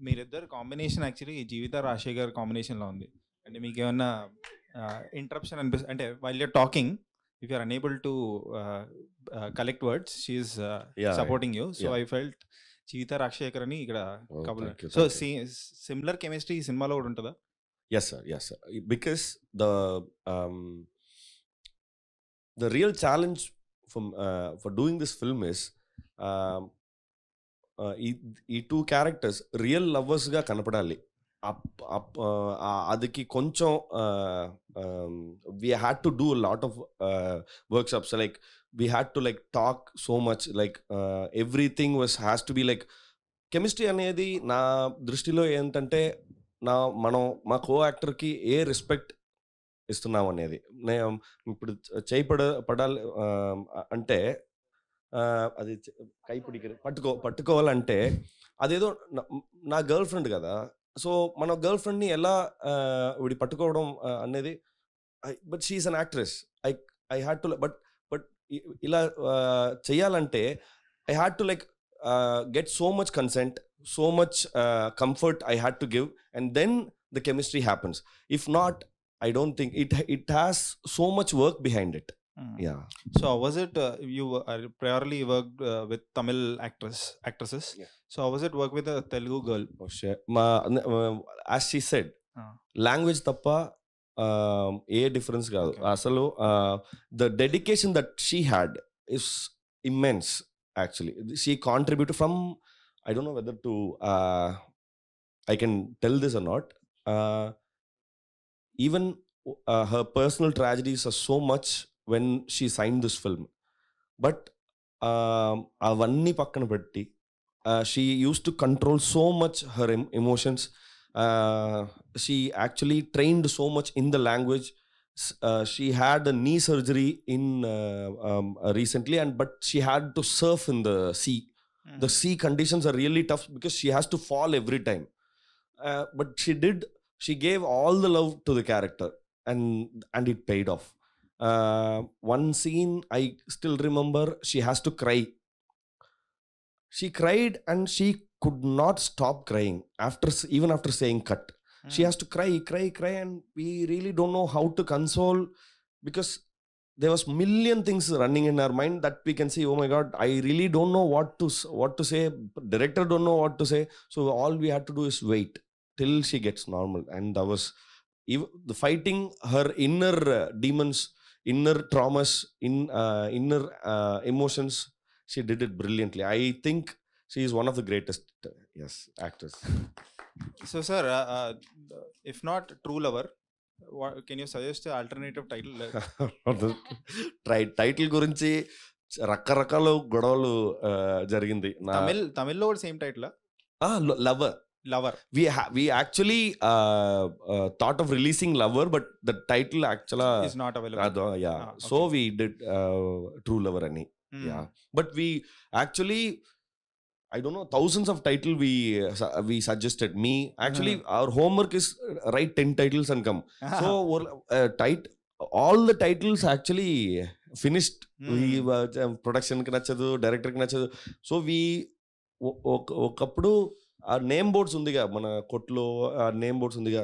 మీరిద్దరు కాంబినేషన్ యాక్చువల్లీ జీవిత రాజశేఖర్ కాంబినేషన్లో ఉంది. అంటే మీకు ఏమన్నా ఇంటరప్షన్ అనిపిస్తుంది అంటే while you're talking, if you're unable to collect words, she is supporting you. So I felt Jeevitha Rajasekhar అని ఇక్కడ కబుల్. సో సిమిలర్ కెమిస్ట్రీ ఈ సినిమాలో కూడా ఉంటుందా? Yes sir, because the real challenge for doing this film is ఈ 2 characters real lovers గా కనపడాలి. అదికి కొంచెం we had to do a lot of workshops, like we had to like talk so much, like everything has to be like chemistry అనేది నా దృష్టిలో ఏంటంటే మనం మా కో యాక్టర్కి ఏ రెస్పెక్ట్ ఇస్తున్నాం అనేది. ఇప్పుడు పడాలి అంటే అది పట్టుకోవాలంటే అదేదో నా గర్ల్ ఫ్రెండ్ కదా, సో మన గర్ల్ ఫ్రెండ్ని ఎలా వీడి పట్టుకోవడం అనేది, but she's an actress, I had to, but ఇలా చెయ్యాలంటే I had to like get so much consent, so much comfort I had to give, and then the chemistry happens. If not, I don't think it has so much work behind it. Yeah. So was it you priorly worked with Tamil actresses? Yeah. So how was it work with a Telugu girl? Oh shit. As she said, language tappa a difference కాదు Okay. అసలు. The dedication that she had is immense actually. She contribute from, I don't know whether to I can tell this or not. Even her personal tragedies are so much when she signed this film. But avanni pakkana petti she used to control so much her emotions. She actually trained so much in the language. She had a knee surgery in recently, but she had to surf in the sea. The sea conditions are really tough because she has to fall every time. But she gave all the love to the character, and it paid off. One scene I still remember, she has to cry. She cried and she could not stop crying even after saying cut. She has to cry, and we really don't know how to console, because there was million things running in our mind that we can say, oh my god, I really don't know what to say. Director don't know what to say. So all we had to do is wait till she gets normal. And that was the fighting her inner demons, inner traumas, inner emotions. She did it brilliantly. I think she is one of the greatest actors. So sir, if not True Lover, can you suggest an alternative title? Title గురించి రకరకాల గొడవలు జరిగింది. తమిళ్లో కూడా same title. Lover. We actually thought of releasing Lover, but the title actually is not available. So we did True Lover ani. Yeah, but we actually, I don't know, thousands of title we suggested. Me actually, our homework is write 10 titles and come. So all the titles actually finished. We production ki nachadu, director ki nachadu. So we ఒకప్పుడు ఆ name boards ఉందిగా మన కొట్లో, ఆ name boards ఉందిగా,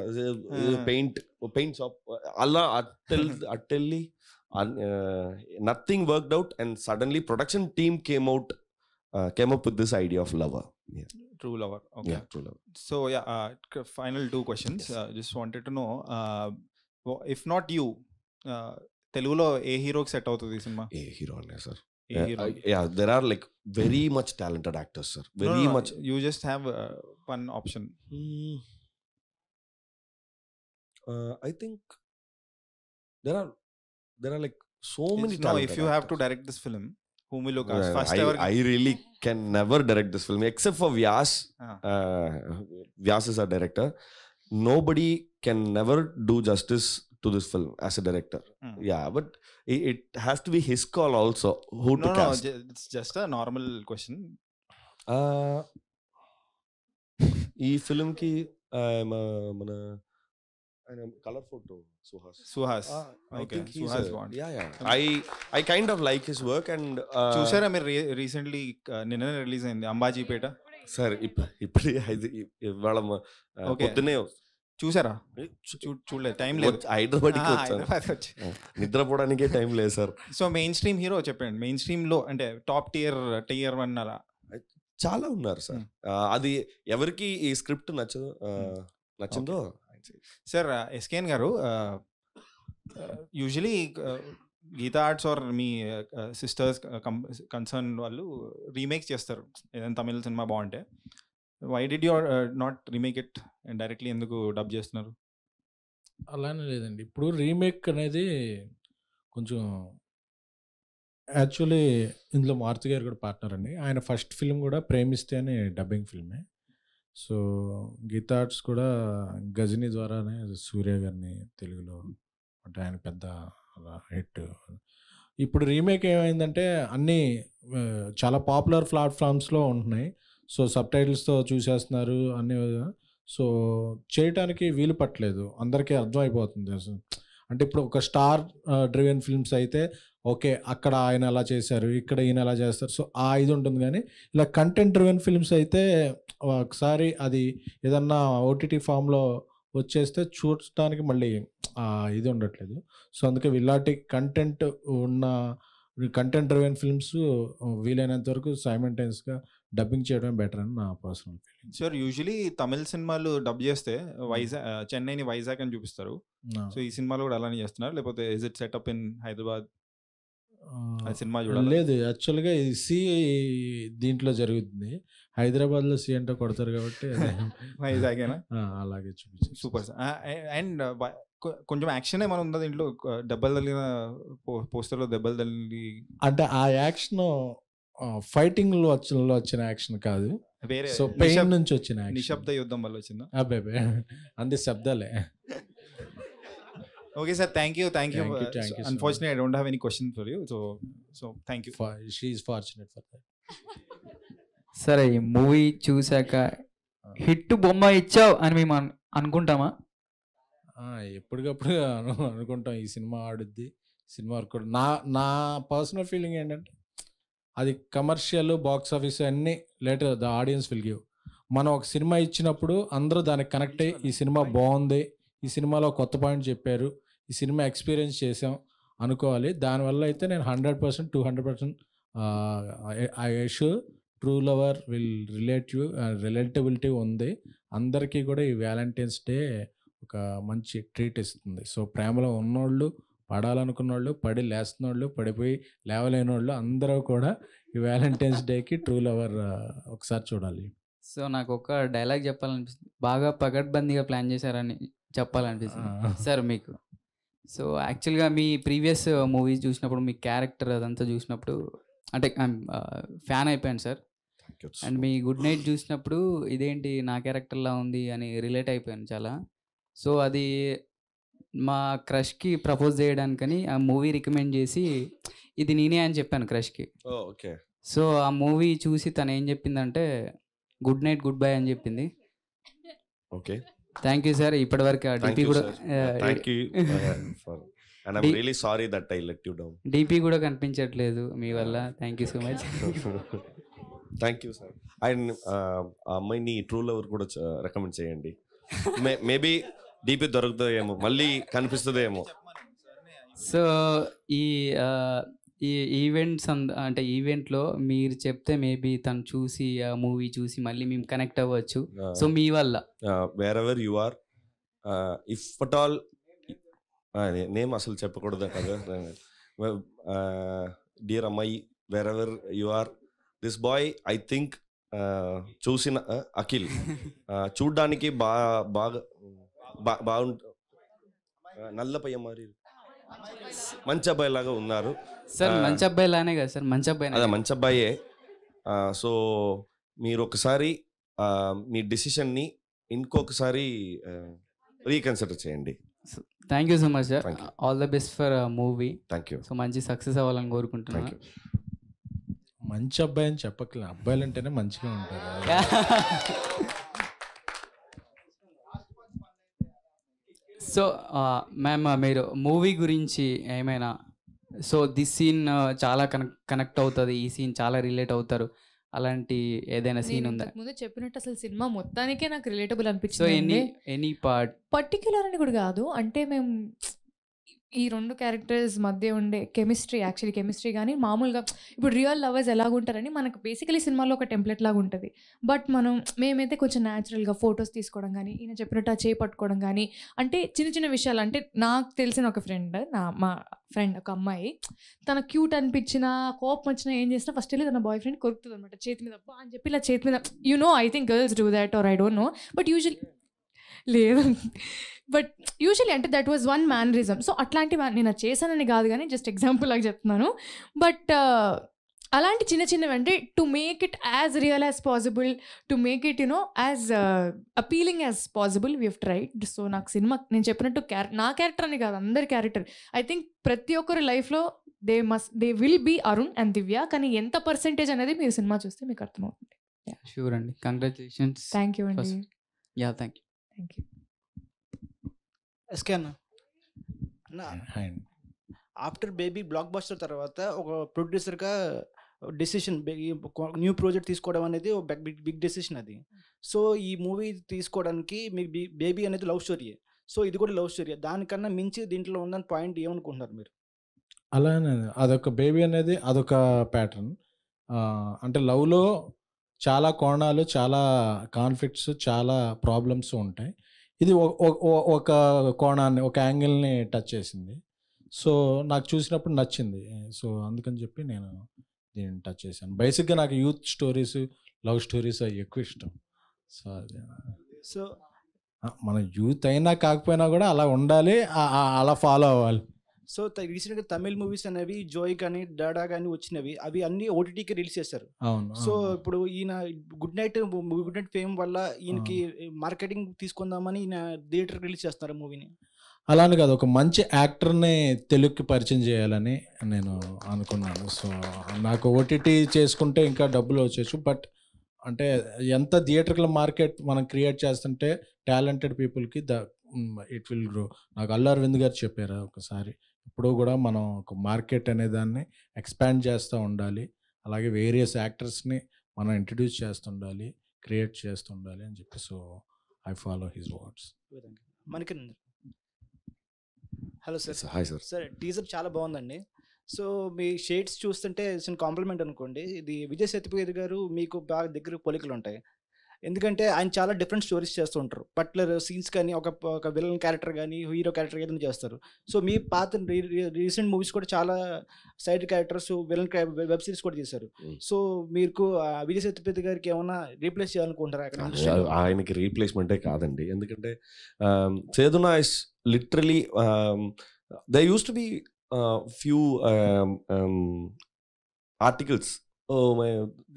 paint shop, అలా అట్టెళ్ళి nothing worked out, and suddenly production team came up with this idea of Lover. True Lover. Okay. Yeah, True Lover. So final 2 questions. Just wanted to know, if not you, తెలుగులో ఏ హీరోకి set అవుతుంది ఈ cinema? ఏ hero అనే sir? Yeah, there are like very much talented actors, sir. Very much. You just have one option. I think there are like so many No, talented if you have to actors. direct this film, whom will you cast? First ever. I really can never direct this film except for Vyas. Vyas is our director. Nobody can never do justice to this film as a director. Yeah, but it has to be his call also who to cast. It's just a normal question. ఈ film కి మన colour photo Suhas. Okay, Suhas Bond. I kind of like his work. And చూసారా మీరు recently నిన్న release అయింది Ambajipeta? Sir ఇప్పుడు ఇవాళ పొద్దునే చూసారా? చూడలేదు, టైం లేదు. హైదరాబాద్కి హైదరాబాద్ వచ్చి నిద్రపోవడానికే టైం లేదు sir. So main stream hero చెప్పండి, మెయిన్ స్ట్రీమ్ లో అంటే టాప్ టియర్ 1 అలా చాలా ఉన్నారు సార్. అది ఎవరికి ఈ స్క్రిప్ట్ నచ్చిందో. సార్ ఎస్కేఎన్ గారు, యూజువలీ గీతా ఆర్ట్స్ ఆర్ మీ సిస్టర్స్ కన్సర్న్ వాళ్ళు రీమేక్ చేస్తారు ఏదైనా తమిళ సినిమా బాగుంటే. Why did you not remake it and directly ఎందుకు డబ్ చేస్తున్నారు? అలానే లేదండి, ఇప్పుడు రీమేక్ అనేది కొంచెం యాక్చువల్లీ ఇందులో మారుతి గారు కూడా పార్ట్నర్ అండి. ఆయన ఫస్ట్ ఫిల్మ్ కూడా ప్రేమిస్తే అని డబ్బింగ్ ఫిల్మే. సో గీతా ఆర్ట్స్ కూడా గజనీ ద్వారానే సూర్య గారిని తెలుగులో అంటే ఆయన పెద్ద హిట్. ఇప్పుడు రీమేక్ ఏమైందంటే అన్నీ చాలా పాపులర్ ప్లాట్ఫామ్స్లో ఉంటున్నాయి. సో సబ్ టైటిల్స్తో చూసేస్తున్నారు అన్ని. సో చేయటానికి వీలు పట్టలేదు, అందరికీ అర్థమైపోతుంది అసలు. అంటే ఇప్పుడు ఒక స్టార్ డ్రివెన్ ఫిల్మ్స్ అయితే ఓకే, అక్కడ ఆయన ఎలా చేశారు, ఇక్కడ ఈయన ఎలా చేస్తారు, సో ఆ ఇది ఉంటుంది. కానీ ఇలా కంటెంట్ డ్రివెన్ ఫిల్మ్స్ అయితే ఒకసారి అది ఏదన్నా ఓటీటీ ఫామ్లో వచ్చేస్తే చూడటానికి మళ్ళీ ఇది ఉండట్లేదు. సో అందుకే ఇలాంటి కంటెంట్ ఉన్న కంటెంట్ డ్రివెన్ ఫిల్మ్స్ వీలైనంత వరకు సైమల్టేనియస్గా డబ్బింగ్ చేయడం బెటర్ అని నా పర్సనల్ ఫీలింగ్. సార్ యూజువలీ తమిళ సినిమాలు డబ్ చేస్తే చెన్నైని వైజాగ్ అని చూపిస్తారు, సో ఈ సినిమాలో కూడా అలానే చేస్తున్నారు, లేకపోతే is it setup in Hyderabad? ఆ సినిమా చూడాలా? లేదు, యాక్చువల్గా ఇది సి దీంట్లో జరుగుతుంది. హైదరాబాద్లో సి అంటే కొడతారు కాబట్టి వైజాగేనా? అలాగే చూపించారు. Super sir. అండ్ కొంచెం యాక్షన్ ఏమైనా ఉందా దీంట్లో? దెబ్బలు తగిలిన పోస్టర్లో దెబ్బలు తగిలి అంటే ఆ యాక్షన్ ఫైటింగ్ లో వచ్చిన యాక్షన్ కాదు, వేరే సో పెయిన్ నుంచి వచ్చిన యాక్షన్. నిశ్శబ్ద యుద్ధం వల్ల వచ్చిందా? అబ్బాయి అంతే శబ్దాలే. Okay sir, thank you. Thank you so much. Unfortunately I don't have any question for you. So thank you. She is fortunate for that. సరే, ఈ మూవీ చూశాక హిట్ బొమ్మ ఇచ్చావు అని మేము అనుకుంటామా? ఎప్పటికప్పుడు అనుకుంటాం ఈ సినిమా ఆడుద్ది, సినిమా వర్క్. నా పర్సనల్ ఫీలింగ్ ఏంటంటే అది కమర్షియల్, బాక్స్ ఆఫీస్ అన్నీ later the audience will give. మనం ఒక సినిమా ఇచ్చినప్పుడు అందరూ దానికి కనెక్ట్ అయ్యి ఈ సినిమా బాగుంది, ఈ సినిమాలో కొత్త పాయింట్ చెప్పారు, ఈ సినిమా ఎక్స్పీరియన్స్ చేసాం అనుకోవాలి. దానివల్ల అయితే నేను 100%, 200% I sure true lover will relatability ఉంది. అందరికీ కూడా ఈ వ్యాలంటైన్స్ డే ఒక మంచి ట్రీట్ ఇస్తుంది. సో ప్రేమలో ఉన్నోళ్ళు, పడాలనుకున్న వాళ్ళు, పడి లేస్తున్నోళ్ళు, పడిపోయి లేవలేని వాళ్ళు అందరూ కూడా ఈ వ్యాలంటైన్స్ డేకి ట్రూ లవర్ ఒకసారి చూడాలి. సో నాకు ఒక డైలాగ్ చెప్పాలనిపిస్తుంది, బాగా పకడ్బందీగా ప్లాన్ చేశారని చెప్పాలనిపిస్తుంది సార్ మీకు. సో యాక్చువల్గా మీ ప్రీవియస్ మూవీస్ చూసినప్పుడు, మీ క్యారెక్టర్ అదంతా చూసినప్పుడు అంటే ఫ్యాన్ అయిపోయాను sir. And me good night చూసినప్పుడు ఇదేంటి నా క్యారెక్టర్లా ఉంది అని రిలేట్ అయిపోయాను చాలా. సో అది మా క్రష్కి ప్రపోజ్ చేయడానికని ఆ మూవీ రికమెండ్ చేసి ఇది నేనే అని చెప్పాను క్రష్కి. ఓకే. సో ఆ మూవీ చూసి తను ఏం చెప్పిందంటే గుడ్ నైట్ గుడ్ బై అని చెప్పింది. Okay, thank you sir. ఇప్పటివరకు డిపి కూడా డిపి కూడా కనిపించట్లేదు మీ వల్ల. Thank you so much. Thank you sir. And ఆ అమ్మాయిని ట్రూ లవర్ కూడా రికమెండ్ చేయండి. మేబీ డిపి దొరుకుతుందేమో, మళ్ళీ కనిపిస్తుందేమో. సో ఈ ఈవెంట్స్ అంటే ఈవెంట్లో మీరు చెప్తే మేబీ తను చూసి ఆ మూవీ చూసి మళ్ళీ మేము కనెక్ట్ అవ్వచ్చు. సో మీ వల్ల wherever you are, if at all name అసలు చెప్పకూడదు కదా. డియర్ అమ్మాయి, wherever you are, this boy I think చూసిన అఖిల్ చూడ్డానికి బాగా బాగుంటుంది. నల్లపయ్య మరి మంచి అబ్బాయి లాగా ఉన్నారు సార్. మంచి అబ్బాయి లానే కదా సార్, మంచి అబ్బాయి. అదే మంచి అబ్బాయే. సో మీరు ఒకసారి మీ డెసిషన్ని ఇంకొకసారి రీకన్సిడర్ చేయండి. Thank you so much sir. All the best for movie. Thank you. So మంచి సక్సెస్ అవ్వాలని కోరుకుంటున్నాను. మంచి అబ్బాయి అని చెప్పట్లే, అబ్బాయిలు అంటేనే మంచిగా ఉంటారు. సో మ్యామ్, మీరు మూవీ గురించి ఏమైనా, సో దిస్ సీన్ చాలా కనెక్ట్ అవుతుంది, ఈ సీన్ చాలా రిలేట్ అవుతారు, అలాంటి ఏదైనా సీన్ ఉందా? ముందు చెప్పినట్టు అసలు సినిమా మొత్తానికే నాకు రిలేటబుల్ సో అనిపించింది. ఎనీ పార్ట్ పర్టిక్యులర్ అని కూడా కాదు, అంటే మేము ఈ రెండు క్యారెక్టర్స్ మధ్య ఉండే కెమిస్ట్రీ, యాక్చువల్లీ కెమిస్ట్రీ కానీ మామూలుగా ఇప్పుడు రియల్ లవర్స్ ఎలాగుంటారని మనకు బేసికలీ సినిమాలో ఒక టెంప్లెట్ లాగా ఉంటుంది. బట్ మేమైతే కొంచెం న్యాచురల్గా ఫొటోస్ తీసుకోవడం కానీ, ఈయన చెప్పినట్టు ఆ చేయి పట్టుకోవడం కానీ, అంటే చిన్న చిన్న విషయాలు. అంటే నాకు తెలిసిన ఒక ఫ్రెండ్, మా ఫ్రెండ్ ఒక అమ్మాయి, తన క్యూట్ అనిపించిన, కోపం వచ్చినా ఏం చేసినా ఫస్ట్ వెళ్ళి తన బాయ్ ఫ్రెండ్ కొరుకుతుంది అనమాట చేతి మీద అని చెప్పి, ఇలా చేతి మీద. I think girls do that or I don't know, but usually లేదు, బట్ యూజువల్లీ అంటే that was one mannerism. So అట్లాంటి నేను అది చేశానని కాదు కానీ జస్ట్ ఎగ్జాంపుల్ లాగా చెప్తున్నాను. బట్ అలాంటి చిన్న చిన్నవి అంటే to make it as real as possible, to make it as appealing as possible we have tried. So నాకు సినిమా నేను చెప్పినట్టు నా క్యారెక్టర్ అని కాదు, అందరి క్యారెక్టర్. ఐ థింక్ ప్రతి ఒక్కరి లైఫ్లో they will be Arun and Divya, కానీ ఎంత పర్సెంటేజ్ అనేది మీరు సినిమా చూస్తే మీకు అర్థమవుతుంది. షూర్ అండి, కంగ్రాచులేషన్స్. థ్యాంక్ యూ అండి. Yeah, thank you. Thank you. S K అన్న, ఆఫ్టర్ బేబీ బ్లాక్ బస్టర్ తర్వాత ఒక ప్రొడ్యూసర్గా డెసిషన్, న్యూ ప్రాజెక్ట్ తీసుకోవడం అనేది ఒక బిగ్ డెసిషన్ అది. సో ఈ మూవీ తీసుకోవడానికి మీకు బేబీ అనేది లవ్ స్టోరీయే, సో ఇది కూడా లవ్ స్టోరీ. దానికన్నా మించి దీంట్లో ఉందని పాయింట్ ఏమనుకుంటున్నారు మీరు? అలానే అదొక బేబీ అనేది అదొక ప్యాటర్న్. అంటే లవ్లో చాలా కోణాలు, చాలా కాన్ఫ్లిక్ట్స్, చాలా ప్రాబ్లమ్స్ ఉంటాయి. ఇది ఒక కోణాన్ని, ఒక యాంగిల్ని టచ్ చేసింది. సో నాకు చూసినప్పుడు నచ్చింది. సో అందుకని చెప్పి నేను దీన్ని టచ్ చేశాను. బేసిక్గా నాకు యూత్ స్టోరీస్, లవ్ స్టోరీస్ అవి ఎక్కువ ఇష్టం. సో అది సో మన యూత్ అయినా కాకపోయినా కూడా అలా ఉండాలి, అలా ఫాలో అవ్వాలి. సో రీసెంట్గా తమిళ్ మూవీస్ అనేవి జోయ్ కానీ డాడా కానీ వచ్చినవి, అవి అన్ని ఓటీటీకి రిలీజ్ చేశారు. అవును. సో ఇప్పుడు ఈయన గుడ్ నైట్ ఫేమ్ వల్ల ఈయనకి మార్కెటింగ్ తీసుకుందామని ఈయన థియేటర్ రిలీజ్ చేస్తున్నారు మూవీని. అలానే కాదు, ఒక మంచి యాక్టర్ని తెలుగుకి పరిచయం చేయాలని నేను అనుకున్నాను. సో నాకు ఓటీటీ చేసుకుంటే ఇంకా డబ్బులు వచ్చేచ్చు. బట్ అంటే ఎంత థియేటర్ల మార్కెట్ మనం క్రియేట్ చేస్తుంటే టాలెంటెడ్ పీపుల్కి ఇట్ విల్ గ్రో. నాకు అల్లు అరవింద్ గారు చెప్పారు ఒకసారి, ఇప్పుడు కూడా మనం ఒక మార్కెట్ అనే దాన్ని ఎక్స్పాండ్ చేస్తూ ఉండాలి, అలాగే వేరియస్ యాక్టర్స్ని మనం ఇంట్రడ్యూస్ చేస్తుండాలి, క్రియేట్ చేస్తుండాలి అని చెప్పి. So I follow his words. మనకి hello sir. Hi sir. Sir teaser చాలా బాగుందండి. సో మీ షేడ్స్ చూస్తుంటే చిన్న కాంప్లిమెంట్ అనుకోండి, ఇది విజయ్ సేతుపతి గారు మీకు బాగా దగ్గర పోలికలు ఉంటాయి. ఎందుకంటే ఆయన చాలా డిఫరెంట్ స్టోరీస్ చేస్తూ ఉంటారు. పర్టికులర్ సీన్స్ కానీ ఒక విలన్ క్యారెక్టర్ కానీ హీరో క్యారెక్టర్ ఏదైనా చేస్తారు. సో మీ పాత రీసెంట్ మూవీస్ కూడా చాలా side characters, villain web series కూడా చేశారు. సో మీకు విజయ్ సేతుపతి గారికి ఏమైనా రీప్లేస్ చేయాలనుకుంటారా అక్కడ? ఆయనకి రీప్లేస్మెంటే కాదండి. ఎందుకంటే సేదునా is literally they use to be few articles,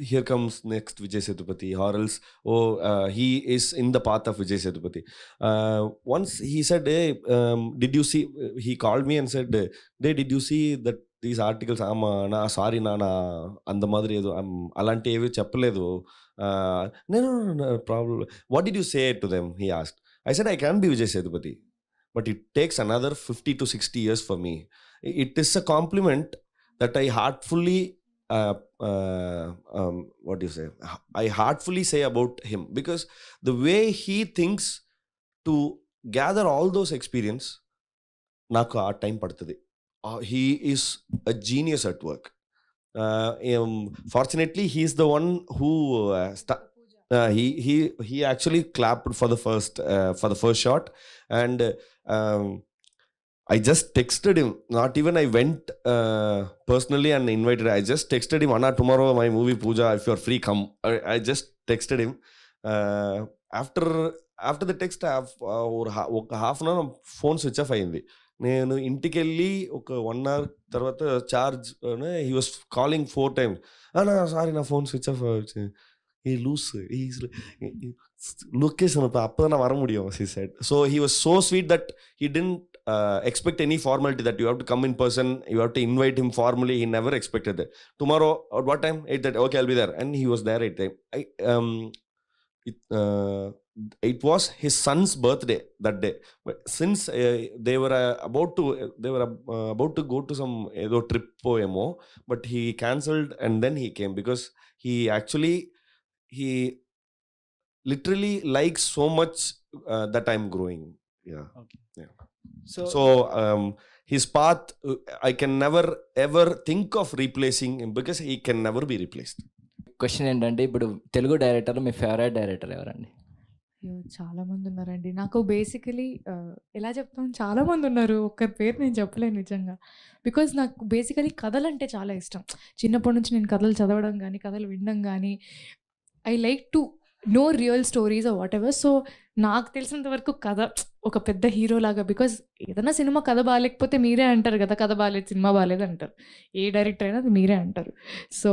here comes next Vijay Sethupathi, or else he is in the path of Vijay Sethupathi. Once he said, hey, did you see, he called me and said, hey, did you see that these articles? నా sorry నా అంత మాదిరి ఏదో అలాంటి ఏవి చెప్పలేదు. నేను problem, what did you say to them, he asked. I said, I can be Vijay Sethupathi, but it takes another 50 to 60 years for me. It is a compliment that I heartfully what do you say, I heartfully say about him, because the way he thinks to gather all those experience, naku aa time padtadi. He is a genius at work. Fortunately he is the one who he actually clapped for the first shot, and I just texted him. Not even I went personally and invited. I just texted him, Anna, tomorrow my movie Pooja, if you are free, come. I just texted him. After the text, half an hour phone switch off అయింది. నేను ఇంటికి వెళ్ళి ఒక 1 hour తర్వాత charge, he was calling 4 times. అన్నా sorry నా phone switch off he lose location அப்பதான் வர முடியும், he said. So he was so sweet that he didn't expect any formality that you have to come in person, you have to invite him formally. He never expected that. Tomorrow at what time? 8:30. Okay, I'll be there. And he was there at 8:30. It was his son's birthday that day. But since they were about to go to some trip poemo, but he cancelled and then he came, because he literally likes so much that I'm growing. Yeah. Okay. Yeah. So his path, I can never ever think of replacing him, because he can never be replaced. Question ఏంటంటే, ఇప్పుడు తెలుగు డైరెక్టర్లో మీ favourite director ఎవరండి? చాలా మంది ఉన్నారండి. నాకు basically ఎలా చెప్తాను, చాలా మంది ఉన్నారు, ఒక్కరి పేరు నేను చెప్పలేను నిజంగా. బికాజ్ నాకు బేసికలీ కథలు అంటే చాలా ఇష్టం. చిన్నప్పటి నుంచి నేను కథలు చదవడం కానీ, కథలు వినడం కానీ, I like to know real stories or whatever. So నాకు తెలిసినంత వరకు కథ ఒక పెద్ద హీరో లాగా, బికాజ్ ఏదైనా సినిమా కథ బాగాలేకపోతే మీరే అంటారు కదా, కథ బాగాలేదు, సినిమా బాగాలేదు అంటారు. ఏ డైరెక్టర్ అయినా అది మీరే అంటారు. So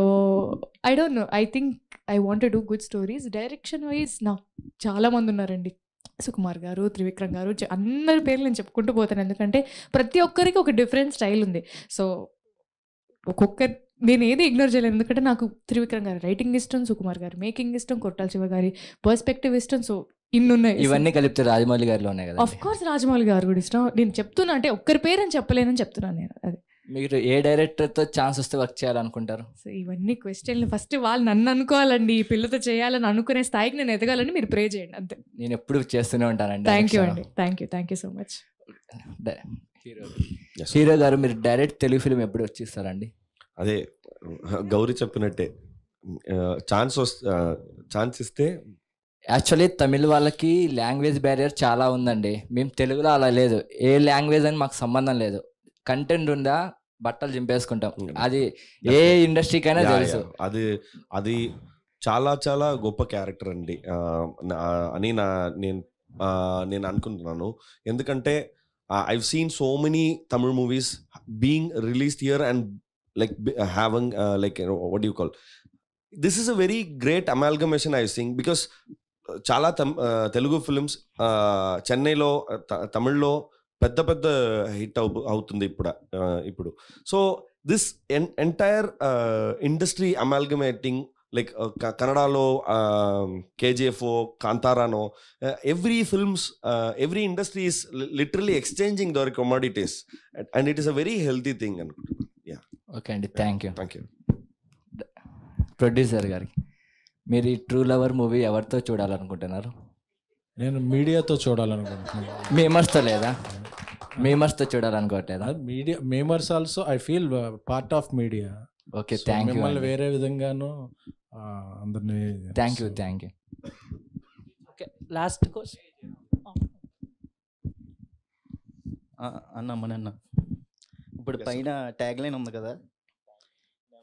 I don't no, I think I want to do good stories. Direction wise నాకు చాలామంది ఉన్నారండి. సుకుమార్ గారు, త్రివిక్రమ్ గారు, అందరి పేర్లు నేను చెప్పుకుంటూ పోతాను, ఎందుకంటే ప్రతి ఒక్కరికి ఒక డిఫరెంట్ స్టైల్ ఉంది. సో ఒక్కొక్కరి నేను ఏది ఇగ్నోర్ చేయలేను, ఎందుకంటే నాకు త్రివిక్రమ్ గారి రైటింగ్ ఇష్టం, సుకుమార్ గారి మేకింగ్ ఇష్టం, కొట్టాల శివ గారి పర్స్పెక్టివ్ ఇష్టం. సో ఇన్నున్నాయి. ఇవన్నీ కలిపితే రాజమౌళి గారిలో ఉన్నాయి కదా. ఆఫ్ కోర్స్ రాజమౌళి గారు కూడా ఇష్టం. నేను చెప్తున్నా, అంటే ఒక్కరి పేరు అని చెప్పలేనని చెప్తున్నాను నేను. అది మీరు ఏ డైరెక్టర్తో ఛాన్స్ వస్తే వర్క్ చేయాలనుకుంటారు? సో ఇవన్నీ క్వశ్చన్లు ఫస్ట్ వాళ్ళు నన్ను అనుకోవాలండి, ఈ పిల్లతో చేయాలని అనుకునే స్థాయికి నేను ఎదగాలని మీరు ప్రే చేయండి అంతే. నేను ఎప్పుడు చేస్తూనే ఉంటానండి. థ్యాంక్ యూ అండి, thank you so much. Hero గారు, మీరు డైరెక్ట్ తెలుగు ఫిలిం ఎప్పుడు వచ్చిస్తారండి? అదే గౌరీ చెప్పినట్టే, ఛాన్స్ ఇస్తే యాక్చువల్లీ తమిళ వాళ్ళకి లాంగ్వేజ్ బ్యారియర్ చాలా ఉందండి. మేము తెలుగులో అలా లేదు. ఏ లాంగ్వేజ్ అని మాకు సంబంధం లేదు. కంటెంట్ ఉందా బట్టలు చింపేసుకుంటాం. అది ఏ ఇండస్ట్రీకైనా తెలుసు. అది చాలా చాలా గొప్ప క్యారెక్టర్ అండి అని నేను అనుకుంటున్నాను. ఎందుకంటే I've seen so many Tamil movies being released here and like having like what do you call, this is a very great amalgamation I think, because చాలా తెలుగు ఫిల్మ్స్ చెన్నైలో తమిళ్లో పెద్ద పెద్ద హిట్ అవుతుంది ఇప్పుడు. So this entire industry amalgamating like కన్నడలో KGF, కాంతారానో, every films, every industry is literally exchanging their commodities and it is a very healthy thing అనుకుంటున్నాను. ఓకే అండి, థ్యాంక్ యూ. ప్రొడ్యూసర్ గారికి, మీరు ఈ ట్రూ లవర్ మూవీ ఎవరితో చూడాలనుకుంటున్నారు? నేను మీడియాతో చూడాలనుకుంటున్నాను. మేమర్స్తో లేదా? మేమర్స్తో చూడాలనుకోవట్లేదా? Media members also I feel part of media. Okay, thank you. మిమ్మల్ని వేరే విధంగాను అందరినీ thank you. Okay, last question అన్న ఇప్పుడు పైన ట్యాగ్ లైన్ ఉంది కదా,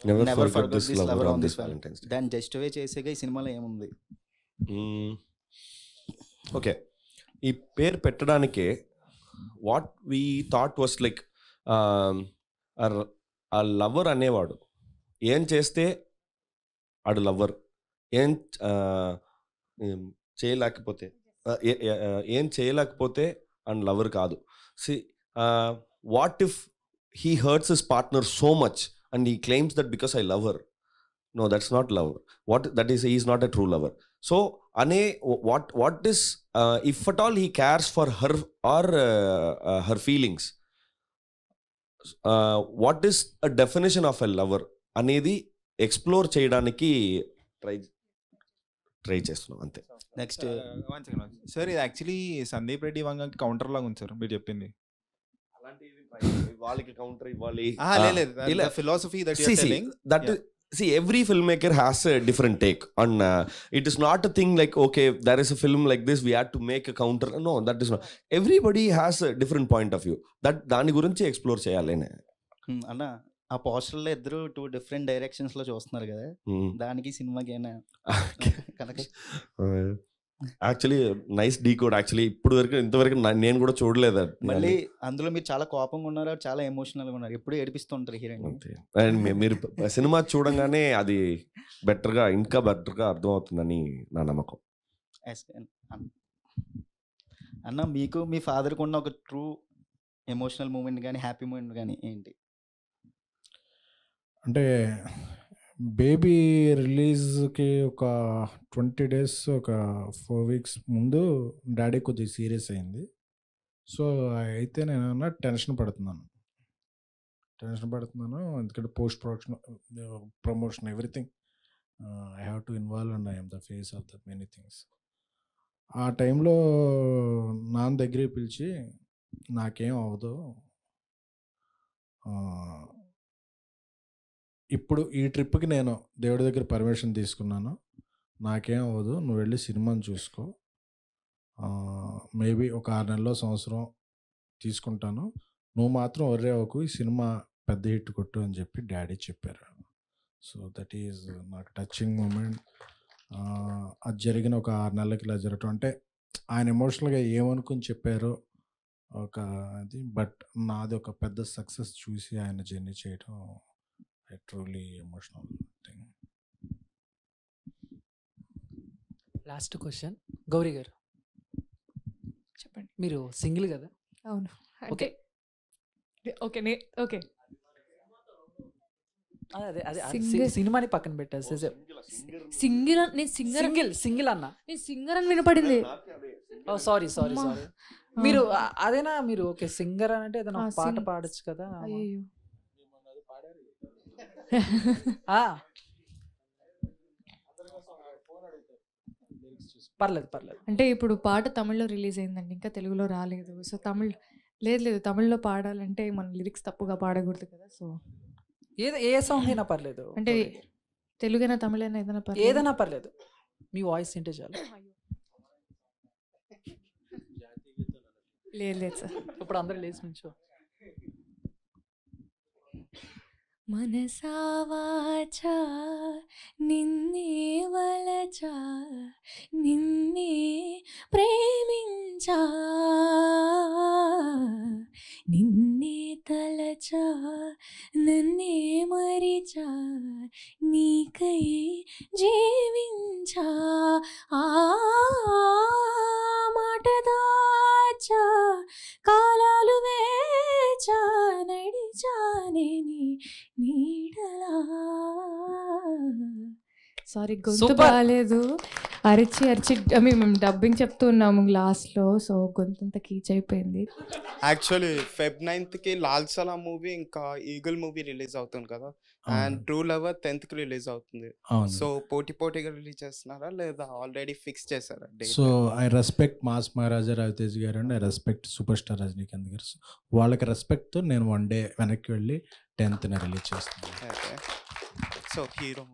Never never forget forget this this lover lover on on this this Valentine's Day. దాన్ని జస్టిఫై చేసేగా ఈ సినిమాలో ఏముంది? ఓకే, ఈ పేరు పెట్టడానికే what we thought was like ఆ లవర్ అనేవాడు ఏం చేస్తే ఆడు లవర్, ఏం చేయలేకపోతే ఏం చేయలేకపోతే అండ్ లవర్ కాదు. See what if he hurts his partner so much and he claims that because I love her. No, that's not love. He is not a true lover. So what is if at all he cares for her or her feelings, what is a definition of a lover అనేది explore చేయడానికి try చేస్తున్నాం అంతే. Next sir, ఇది actually Sandeep Reddy వంగకి counter లాగా ఉంది sir మీరు చెప్పింది. వాళ్ళకి కౌంటర్ ఇవ్వాలి philosophy that you are telling, see every filmmaker has a different take on it is not a thing like okay there is a film like this we had to make a counter. No, that is not. Everybody has a different point of view. that దాని గురించి explore చేయాలి. అన్న ఆ పోస్టర్లో ఇద్దరు 2 different directions లో చూస్తున్నారు కదా, దానికి సినిమాకి ఏమైనా connection? Actually nice decode. Actually ఇంతవరకు నేను కూడా చూడలేదు. మళ్ళీ అందులో మీరు చాలా కోపంగా ఉన్నారు, చాలా ఎమోషనల్గా ఉన్నారు, ఎప్పుడు ఏడిపిస్తుంటారు హీరోయిన్. అండ్ మీరు సినిమా చూడంగానే అది ఇంకా బెటర్గా అర్థమవుతుందని నా నమ్మకం. అన్న, మీకు మీ ఫాదర్కి ఉన్న ఒక ట్రూ ఎమోషనల్ మూమెంట్ కానీ హ్యాపీ మూమెంట్ కానీ ఏంటి? అంటే బేబీ రిలీజ్కి ఒక 20 days ఒక 4 weeks ముందు డాడీ కొద్దిగా సీరియస్ అయింది. సో అయితే నేను టెన్షన్ పడుతున్నాను ఎందుకంటే post promotion everything I have to involve and I'm the face of the many things. ఆ టైంలో నాన్న దగ్గరికి పిలిచి నాకేం అవ్వదు, ఇప్పుడు ఈ ట్రిప్కి నేను దేవుడి దగ్గర పర్మిషన్ తీసుకున్నాను, నాకేం అవ్వదు, నువ్వు వెళ్ళి సినిమాని చూసుకో, మేబీ ఒక 6 నెలలో సంవత్సరం తీసుకుంటాను, నువ్వు మాత్రం ఒర్రే అవ్వకు, ఈ సినిమా పెద్ద హిట్ కొట్టు అని చెప్పి డాడీ చెప్పారు. సో దట్ ఈజ్ నాకు టచింగ్ మూమెంట్. అది జరిగిన ఒక 6 నెలలకి ఇలా జరగటం అంటే ఆయన ఎమోషనల్గా ఏమనుకుని చెప్పారో ఒక అది, బట్ నాది ఒక పెద్ద సక్సెస్ చూసి ఆయన జర్నీ చేయడం truly emotional thing. Last question Gauri గారు, చెప్పండి. మీరు సింగిల్ కదా? అవును. ఓకే ఓకే ఓకే అదే సినిమాని పక్కన పెట్టారు. సింగిల్ అన్న, నేను సింగర్ అని వినపడింది. సారీ మీరు అదేనా? మీరు ఓకే సింగర్ అని అంటే ఏదైనా పాట పాడచ్చు కదా? పర్లేదు. అంటే ఇప్పుడు పాట తమిళ్లో రిలీజ్ అయిందండి, ఇంకా తెలుగులో రాలేదు. సో లేదు తమిళ్లో పాడాలంటే మన లిరిక్స్ తప్పుగా పాడకూడదు కదా. సో ఏ సాంగ్ అయినా పర్లేదు, అంటే తెలుగైనా తమిళైనా ఏదైనా పర్లేదు, మీ వాయిస్ ఏంటే చాలు. లేదు లేదు సార్. ఇప్పుడు అందరూ లేచి నుంచో. మనసా వాచా నిన్నే వలచా నిన్నే ప్రేమించా నిన్నే తలచా నన్నే మరిచా నీకై జీవించా ఆ మాట దాచా కాలాలు వేచా నడిచానే నీడలా. సారీ గొంతు Super. బాగాలేదు, అరిచి అరిచి మేము డబ్బింగ్ చెప్తూ ఉన్నాము లాస్ట్లో, సో గొంతంతా కీచ్ అయిపోయింది. యాక్చువల్లీ Feb 9th లాల్ సలాం మూవీ ఇంకా ఈగల్ మూవీ రిలీజ్ అవుతుంది కదా, and true lover 10th release అవుతుంది. అవును. సో పోటీగా రిలీజ్ చేస్తున్నారా లేదా ఆల్రెడీ ఫిక్స్ చేశారా date? So I respect mass Maharaja Ravitej గారు and I respect super star Rajinikanth గారు. So, వాళ్ళకి రెస్పెక్ట్తో నేను 1 day వెనక్కి వెళ్ళి 10th రిలీజ్ చేస్తాను. So hero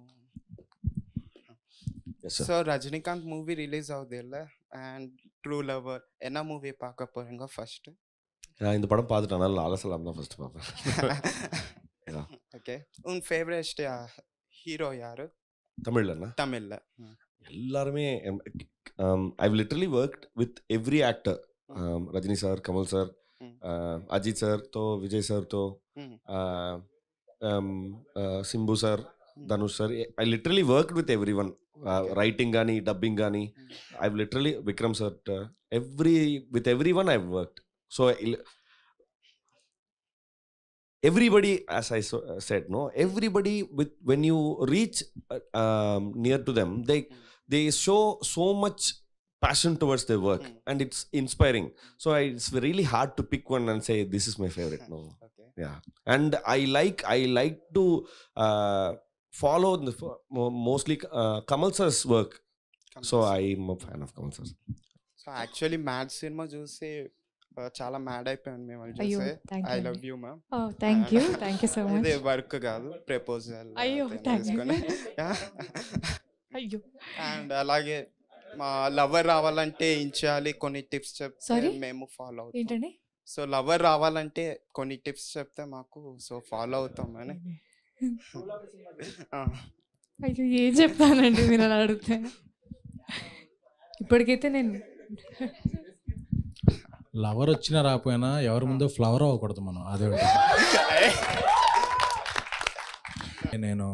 Yes, sir. So Rajinikanth movie release ஆகுது இல்லை, அண்ட் ட்ரூ லவர் என்ன மூவி பார்க்க போறீங்க ஃபர்ஸ்ட்? நான் இந்த படம் பார்த்துட்டேன், அதனால லால சலாம் தான் ஃபர்ஸ்ட் பார்ப்பேன். ஓகே, உன் ஃபேவரட் ஹீரோ யாரு தமிழ்லண்ணா? தமிழ்ல எல்லாருமே I literally worked with every actor. Rajini sir, Kamal sir, Ajith sir తో విజయ్ సార్ తో Simbu sir, Dhanush sir. I literally worked with everyone. Writing కానీ, డబ్బింగ్ కానీ, I literally Vikram sir, with everyone I worked. So everybody, as I said, no, everybody, with when you reach near to them, they show so much passion towards their work, and it's inspiring. So it's really hard to pick one and say this is my favorite. No. Yeah, and I like to follow mostly Kamal sir's work. So I'm a fan of Kamal sir. So actually mad cinema చూసి చాలా mad అయిపోయాను మేము అది అయ్యో, చూసి. thank you I అండి. Love you ma'am. Oh, thank you so much. ఇది work కాదు, ప్రపోజల్. అయ్యో, thank you. అయ్యో. అండ్ అలాగే మా లవర్ రావాలంటే ఏం చేయాలి, కొన్ని టిప్స్ చెప్తే Sorry? మేము ఫాలో అవుతాం. ఏంటండి? సో లవర్ రావాలంటే కొన్ని టిప్స్ చెప్తే మాకు సో ఫాలో అవుతాం అని. అయ్యో, ఏం చెప్తానండి మీరు అలా అడిగితే. ఇప్పటికైతే నేను లవర్ వచ్చినా రాకపోయినా ఎవరి ముందు ఫ్లవర్ అవ్వకూడదు మనం, అదే ఒకటి. నేను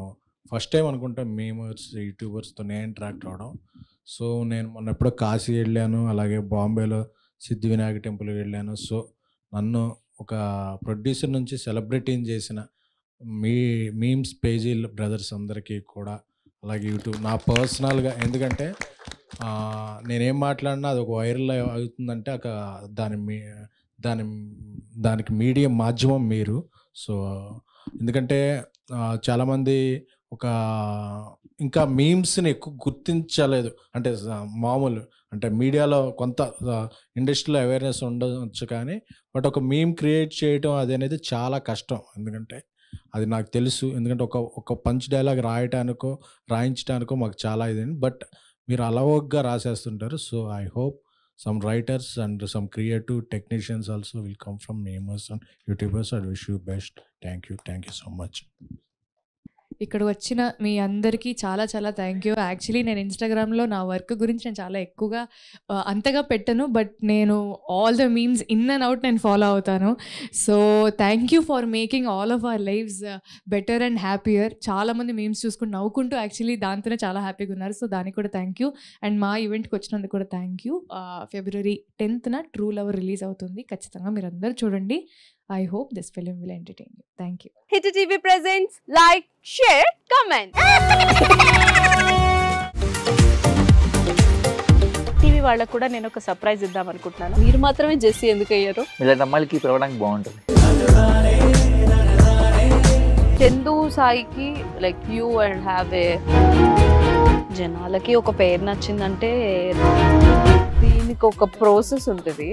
ఫస్ట్ టైం అనుకుంటా మేమర్స్ యూట్యూబర్స్తో నేను ఇంటరాక్ట్ అవ్వడం. సో నేను మొన్న ఎప్పుడో కాశీ వెళ్ళాను, అలాగే బాంబేలో సిద్ధి వినాయక టెంపుల్కి వెళ్ళాను. సో నన్ను ఒక ప్రొడ్యూసర్ నుంచి సెలబ్రిటీని చేసిన మీమ్స్ పేజీ బ్రదర్స్ అందరికీ కూడా, అలాగే యూట్యూబ్ నా పర్సనల్గా, ఎందుకంటే నేనేం మాట్లాడినా అది ఒక వైరల్ అవుతుందంటే దానికి మీడియం మాధ్యమం మీరు. సో ఎందుకంటే చాలామంది ఒక ఇంకా మీమ్స్ని ఎక్కువ గుర్తించలేదు, అంటే మామూలు అంటే మీడియాలో కొంత ఇండస్ట్రీలో అవేర్నెస్ ఉండవచ్చు, కానీ బట్ ఒక మీమ్ క్రియేట్ చేయడం అది అనేది చాలా కష్టం. ఎందుకంటే అది నాకు తెలుసు, ఎందుకంటే ఒక పంచ్ డైలాగ్ రాయించడానికో మాకు చాలా ఇదండి. బట్ మీరు అలవోగ్గా రాసేస్తుంటారు. So I hope some writers and some creative technicians also will come from memers and YouTubers. I wish you best. Thank you so much. ఇక్కడ వచ్చిన మీ అందరికీ చాలా చాలా థ్యాంక్ యూ. యాక్చువల్లీ నేను ఇన్స్టాగ్రామ్లో నా వర్క్ గురించి నేను చాలా ఎక్కువగా అంతగా పెట్టను, బట్ నేను all the memes in and out నేను ఫాలో అవుతాను. So thank you for making all of our lives better and happier. చాలామంది మీమ్స్ చూసుకుని నవ్వుకుంటూ యాక్చువల్లీ దాంతోనే చాలా హ్యాపీగా ఉన్నారు. సో దానికి కూడా థ్యాంక్ యూ. అండ్ మా ఈవెంట్కి వచ్చినందుకు కూడా thank you. February 10th true lover release అవుతుంది. ఖచ్చితంగా మీరు అందరూ చూడండి. I hope this film will entertain you. Thank you. Hit TV presents like, share, comment. TV వాళ్ళకు కూడా నేను ఒక సర్ప్రైజ్ ఇద్దాం అనుకుంటున్నాను. మీరు మాత్రమే జెస్సీ ఎందుకు అయ్యారు? ఇలాంటి అమ్మాయిలకి పిలవడానికి బాగుంటుంది. చందు సాయికి like you and have a జనాలకి ఒక పేరు నచ్చిందంటే దీనికి ఒక ప్రాసెస్ ఉంటుంది.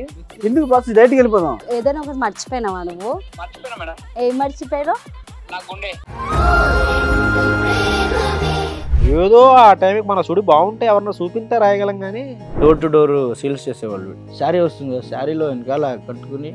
ఎందుకు ప్రాసెస్ డైరెక్ట్‌గా వెళ్ళిపోదాం. ఏదైనా ఒకటి మర్చిపోయినావా నువ్వు? మర్చిపోయినా మేడం. ఏం మర్చిపోయావు? నా గుండె. ఏదో ఆ టైంకి మన సుడి బాగుంటే ఎవరన్నా చూపిస్తే రాయగలం కానీ డోర్ టు డోర్ సేల్స్ చేసేవాళ్ళు. శారీ వస్తుంది కదా, శారీలో వెనకాల కట్టుకుని